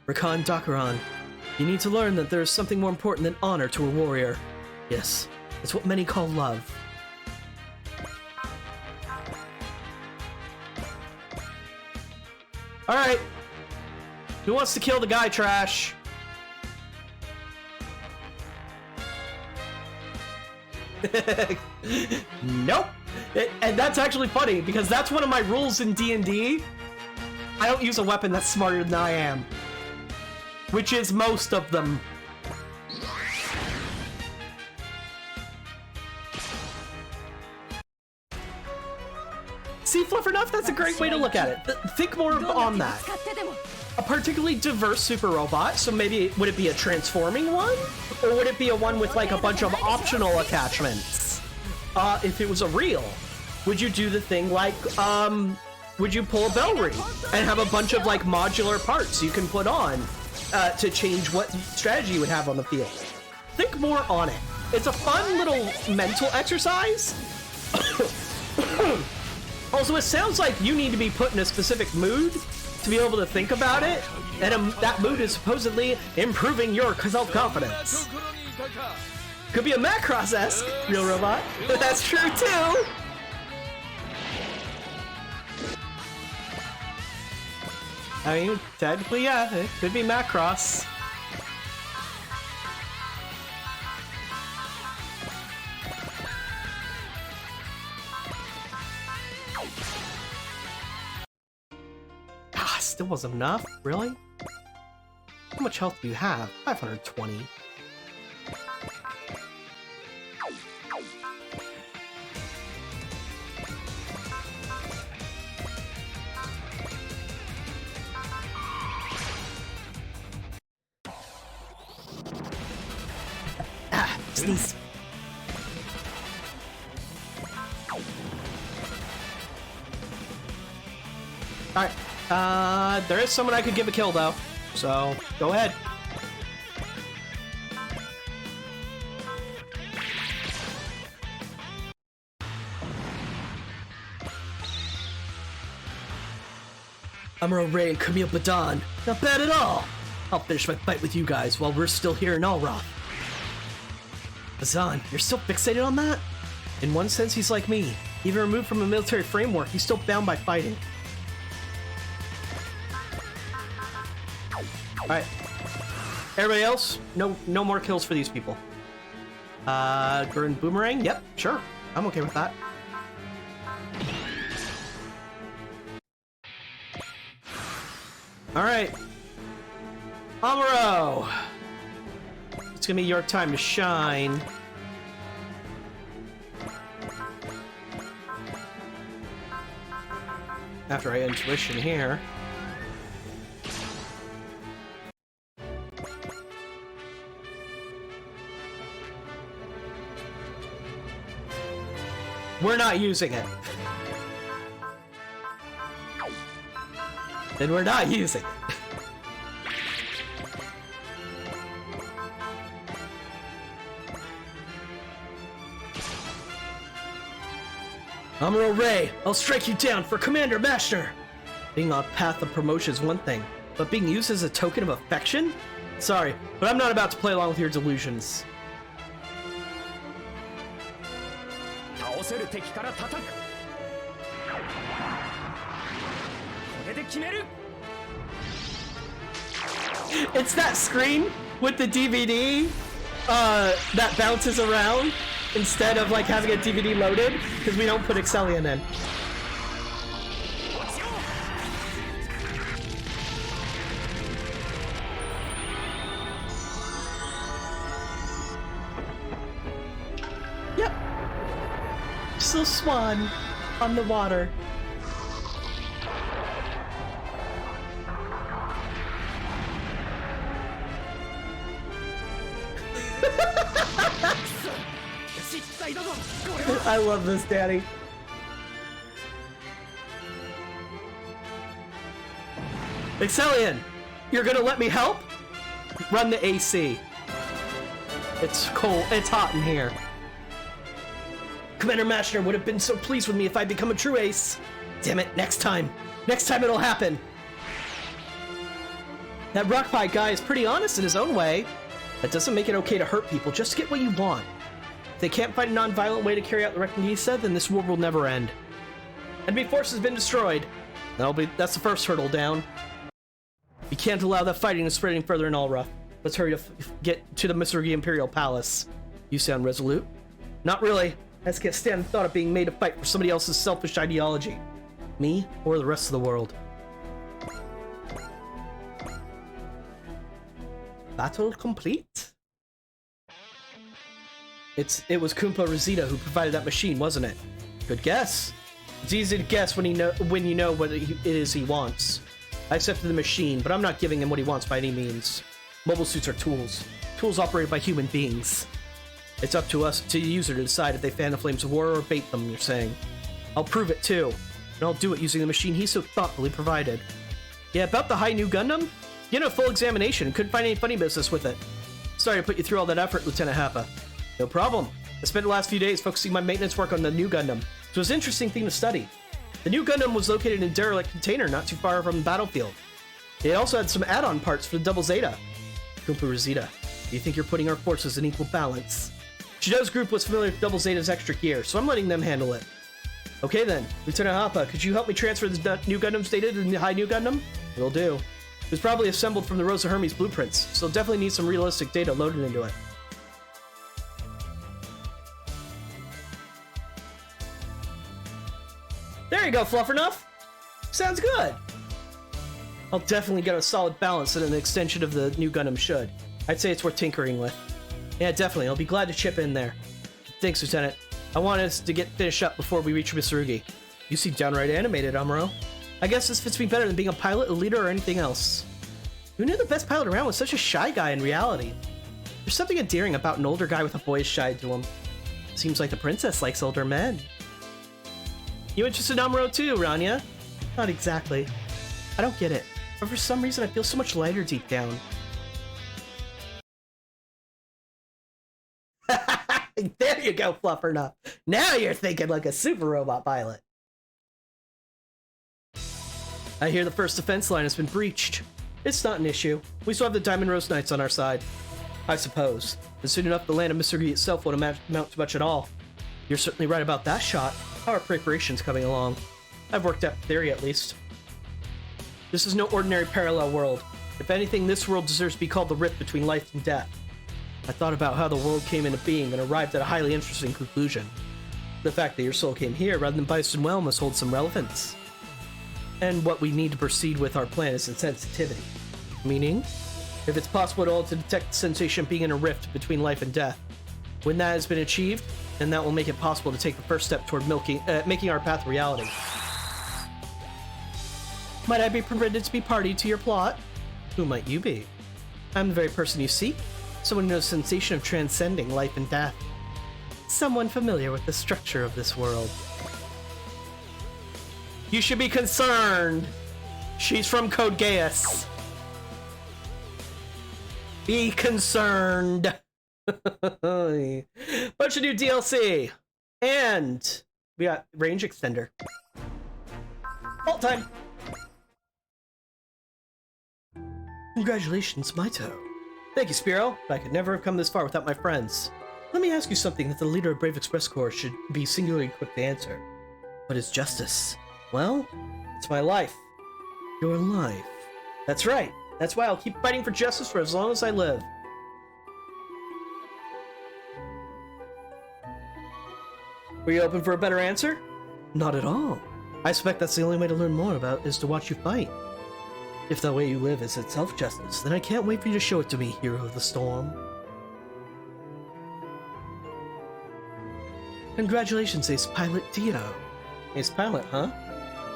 Rakan Dakaran, you need to learn that there is something more important than honor to a warrior. Yes, it's what many call love. Alright. Who wants to kill the guy trash? Nope. And that's actually funny because that's one of my rules in D&D. I don't use a weapon that's smarter than I am, which is most of them. See, Fluffernuff, that's a great way to look at it. Think more on that. A particularly diverse super robot, so maybe would it be a transforming one? Or would it be a one with like a bunch of optional attachments? If it was a real, would you do the thing like, would you pull a bell ring and have a bunch of like modular parts you can put on to change what strategy you would have on the field? Think more on it. It's a fun little mental exercise. Also, it sounds like you need to be put in a specific mood to be able to think about it, and that mood is supposedly improving your self-confidence. Could be a Macross-esque real robot, but that's true too! I mean, technically, yeah, it could be Macross. Still wasn't enough? Really? How much health do you have? 520. Ah, sneeze. Alright. There is someone I could give a kill though, so go ahead. Amuro Ray and Camille Badan. Not bad at all. I'll finish my fight with you guys while we're still here in Alroth. Bazan, you're still fixated on that? In one sense, he's like me. Even removed from a military framework, he's still bound by fighting. Alright. Everybody else, no more kills for these people. Gurren Boomerang? Yep, sure. I'm okay with that. Alright. Amuro! It's gonna be your time to shine. After I intuition here. We're not using it. Then we're not using it. Amuro Ray, I'll strike you down for Commander Mashner! Being on path of promotion is one thing, but being used as a token of affection? Sorry, but I'm not about to play along with your delusions. It's that screen with the DVD that bounces around instead of like having a DVD loaded because we don't put Excellion in. graceful swan on the water. I love this, Daddy. Excellion, you're gonna let me help? Run the AC. It's cold. It's hot in here. Commander Mashner would have been so pleased with me if I'd become a true ace. Damn it, next time. Next time it'll happen. That rock pie guy is pretty honest in his own way. That doesn't make it okay to hurt people just to get what you want. If they can't find a non-violent way to carry out the Reconquista, then this war will never end. Enemy force has been destroyed. That's the first hurdle down. We can't allow that fighting to spread any further in Alra. Let's hurry to get to the Mitsurugi Imperial Palace. You sound resolute. Not really. I just can't stand the thought of being made to fight for somebody else's selfish ideology. Me or the rest of the world. Battle complete? It was Kumpo Rosita who provided that machine, wasn't it? Good guess. It's easy to guess when you know what it is he wants. I accepted the machine, but I'm not giving him what he wants by any means. Mobile suits are tools. Tools operated by human beings. It's up to us, to the user, to decide if they fan the flames of war or bait them, you're saying. I'll prove it too. And I'll do it using the machine he so thoughtfully provided. Yeah, about the High New Gundam? You know, full examination and couldn't find any funny business with it. Sorry to put you through all that effort, Lieutenant Happa. No problem. I spent the last few days focusing my maintenance work on the New Gundam. So it was an interesting thing to study. The New Gundam was located in a derelict container not too far from the battlefield. It also had some add-on parts for the Double Zeta. Kumpo Rosita, do you think you're putting our forces in equal balance? Shido's group was familiar with Double Zeta's extra gear, so I'm letting them handle it. Okay then, Lieutenant Happa, could you help me transfer the New Gundam's data to the High New Gundam? Will do. It was probably assembled from the Rosa Hermes blueprints, so it'll definitely need some realistic data loaded into it. There you go, Fluffernuff! Sounds good! I'll definitely get a solid balance that an extension of the New Gundam should. I'd say it's worth tinkering with. Yeah, definitely. I'll be glad to chip in there. Thanks, Lieutenant. I want us to get finished up before we reach Mitsurugi. You seem downright animated, Amuro. I guess this fits me better than being a pilot, a leader, or anything else. Who knew the best pilot around was such a shy guy in reality? There's something endearing about an older guy with a boyish side to him. Seems like the princess likes older men. You interested in Amuro too, Rania? Not exactly. I don't get it, but for some reason I feel so much lighter deep down. There you go, Fluffernuff. Now you're thinking like a super robot pilot. I hear the first defense line has been breached. It's not an issue. We still have the Diamond Rose Knights on our side. I suppose. And soon enough, the land of Mitsurugi itself won't amount to much at all. You're certainly right about that shot. How are preparations coming along? I've worked out the theory, at least. This is no ordinary parallel world. If anything, this world deserves to be called the rift between life and death. I thought about how the world came into being and arrived at a highly interesting conclusion. The fact that your soul came here rather than Bison Well must hold some relevance. And what we need to proceed with our plan is insensitivity. Meaning, if it's possible at all to detect the sensation of being in a rift between life and death, when that has been achieved, then that will make it possible to take the first step toward making our path reality. Might I be permitted to be party to your plot? Who might you be? I'm the very person you seek. Someone who knows the sensation of transcending life and death. Someone familiar with the structure of this world. You should be concerned. She's from Code Geass. Be concerned. Bunch of new DLC. And we got range extender. Halt time. Congratulations, Maito. Thank you, Spiro, but I could never have come this far without my friends. Let me ask you something that the leader of Brave Express Corps should be singularly quick to answer. What is justice? Well, it's my life. Your life. That's right. That's why I'll keep fighting for justice for as long as I live. Were you open for a better answer? Not at all. I suspect that's the only way to learn more about is to watch you fight. If the way you live is itself justice, then I can't wait for you to show it to me, Hero of the Storm. Congratulations, Ace Pilot Dio. Ace Pilot, huh?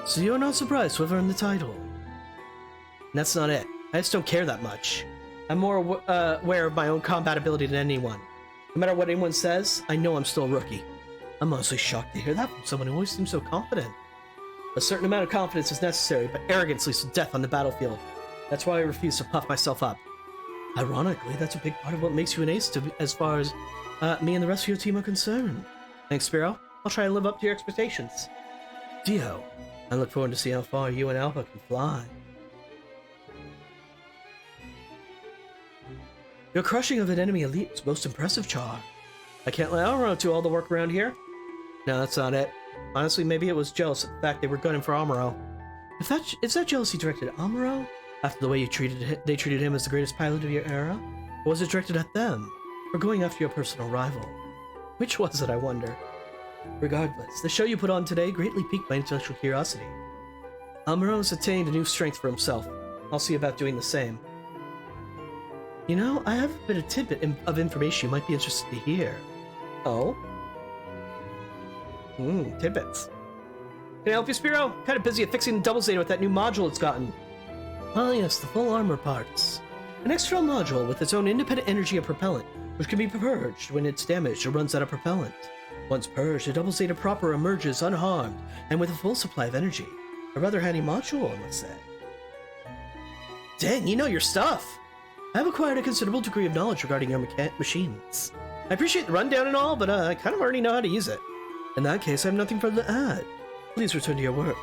So you're not surprised to have earned the title. And that's not it. I just don't care that much. I'm more aware of my own combat ability than anyone. No matter what anyone says, I know I'm still a rookie. I'm honestly shocked to hear that from someone who always seems so confident. A certain amount of confidence is necessary, but arrogance leads to death on the battlefield. That's why I refuse to puff myself up. Ironically, that's a big part of what makes you an ace as far as me and the rest of your team are concerned. Thanks, Spiro. I'll try and live up to your expectations. Dio, I look forward to seeing how far you and Alpha can fly. Your crushing of an enemy elite was most impressive, Char. I can't let Amuro do all the work around here. No, that's not it. Honestly, maybe it was jealous of the fact they were gunning for Amuro. Is that jealousy directed at Amuro? After the way they treated him as the greatest pilot of your era? Or was it directed at them? Or going after your personal rival? Which was it, I wonder? Regardless, the show you put on today greatly piqued my intellectual curiosity. Amuro has attained a new strength for himself. I'll see about doing the same. You know, I have a bit of tidbit of information you might be interested to hear. Oh? Tidbits. Can I help you, Spiro? Kind of busy at fixing the Double Zeta with that new module it's gotten. Ah yes, the full armor parts. An extra module with its own independent energy of propellant, which can be purged when it's damaged or runs out of propellant. Once purged, the Double Zeta proper emerges unharmed and with a full supply of energy. A rather handy module, I must say. Dang, you know your stuff! I have acquired a considerable degree of knowledge regarding your machines. I appreciate the rundown and all, but I kind of already know how to use it. In that case, I have nothing further to add. Please return to your work.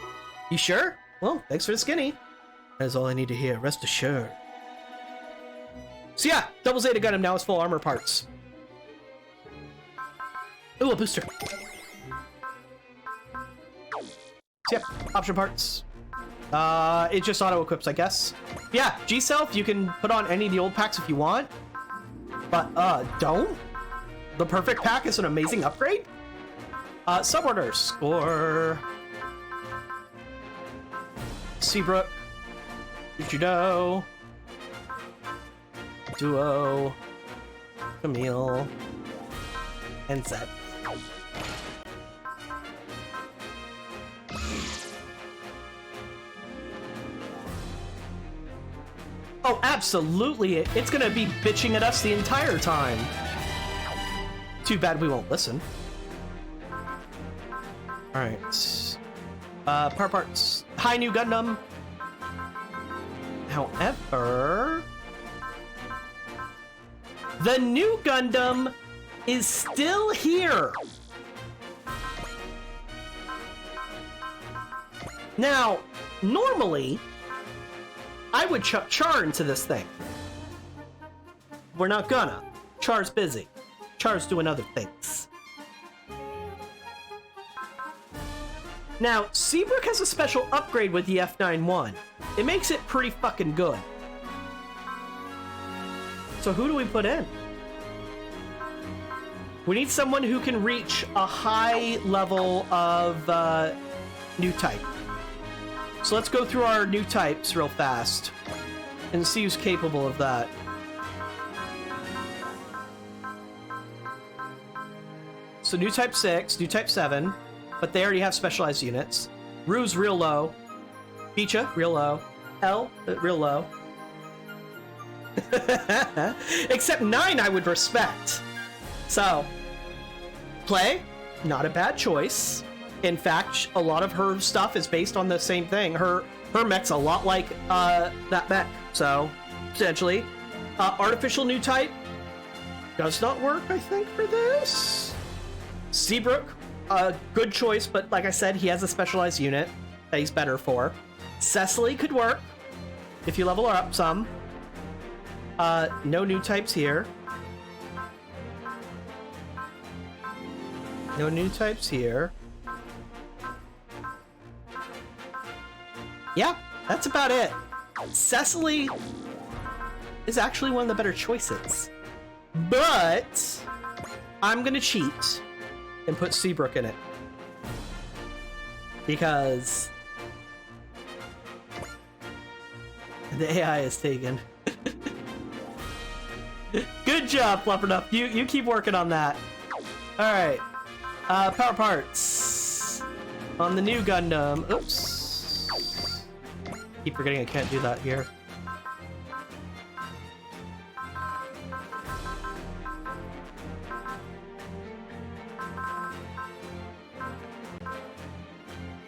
You sure? Well, thanks for the skinny. That is all I need to hear, rest assured. So yeah, Double Zeta Gundam now has full armor parts. Ooh, a booster. So yeah, option parts. It just auto-equips, I guess. Yeah, G-Self, you can put on any of the old packs if you want. But, don't? The perfect pack is an amazing upgrade? Suborders. Score. Seabrook. Judo. Duo. Camille. And Zed. Oh, absolutely. It's gonna be bitching at us the entire time. Too bad we won't listen. Alright. Parts. Hi, new Gundam. However, the new Gundam is still here. Now, normally, I would chuck Char into this thing. We're not gonna. Char's busy. Char's doing other things. Now, Seabrook has a special upgrade with the F91. It makes it pretty fucking good. So who do we put in? We need someone who can reach a high level of new type. So let's go through our new types real fast and see who's capable of that. So new type 6, new type 7, but they already have specialized units. Rue's real low. Picha, real low. L, real low. Except 9 I would respect. So, Play, not a bad choice. In fact, a lot of her stuff is based on the same thing. Her mech's a lot like that mech, so potentially. Artificial new type does not work, I think, for this. Seabrook, a good choice, but like I said, he has a specialized unit that he's better for. Cecily could work if you level her up some. No new types here. No new types here. Yeah, that's about it. Cecily is actually one of the better choices. But I'm gonna cheat and put Seabrook in it. Because the AI is taken. Good job, Fluffernuff. You keep working on that. Alright. Power parts on the new Gundam. Oops. Keep forgetting I can't do that here.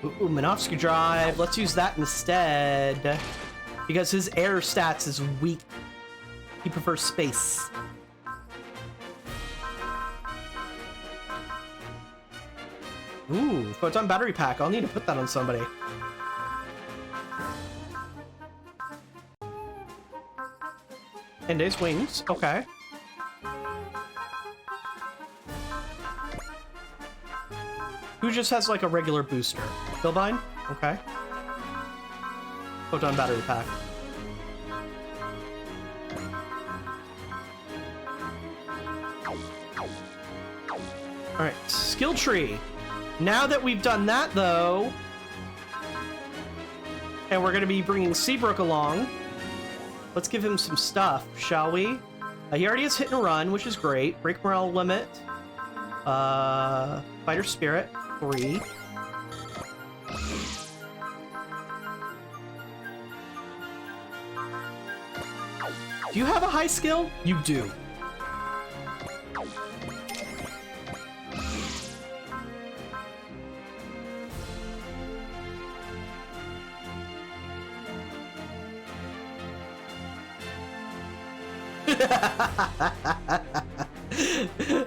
Ooh, Minovsky Drive. Let's use that instead. Because his air stats is weak. He prefers space. Ooh, photon battery pack. I'll need to put that on somebody. Ende's wings. Okay. Who just has like a regular booster? Philbine? Okay. Photon battery pack. Alright, skill tree. Now that we've done that, though, and we're going to be bringing Seabrook along, let's give him some stuff, shall we? He already has hit and run, which is great. Break morale limit. Fighter spirit, 3. Do you have a high skill? You do.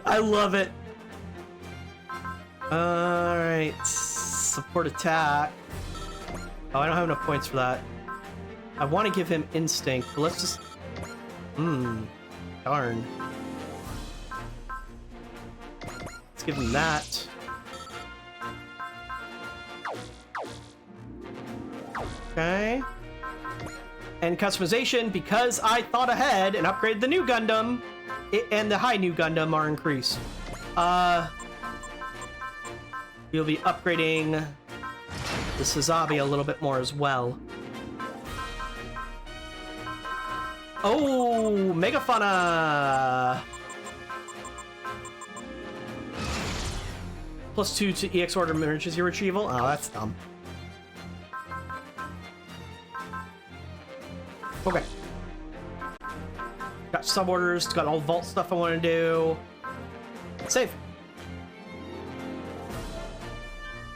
I love it. Alright. Support attack. Oh, I don't have enough points for that. I want to give him instinct, but let's just... darn. Let's give him that. Okay. And customization, because I thought ahead and upgraded the new Gundam, and the high new Gundam are increased. We'll be upgrading the Sazabi a little bit more as well. Oh, Megafauna! +2 to EX order emergency retrieval. Oh, that's dumb. Okay. Got sub orders, got all vault stuff I want to do. Save.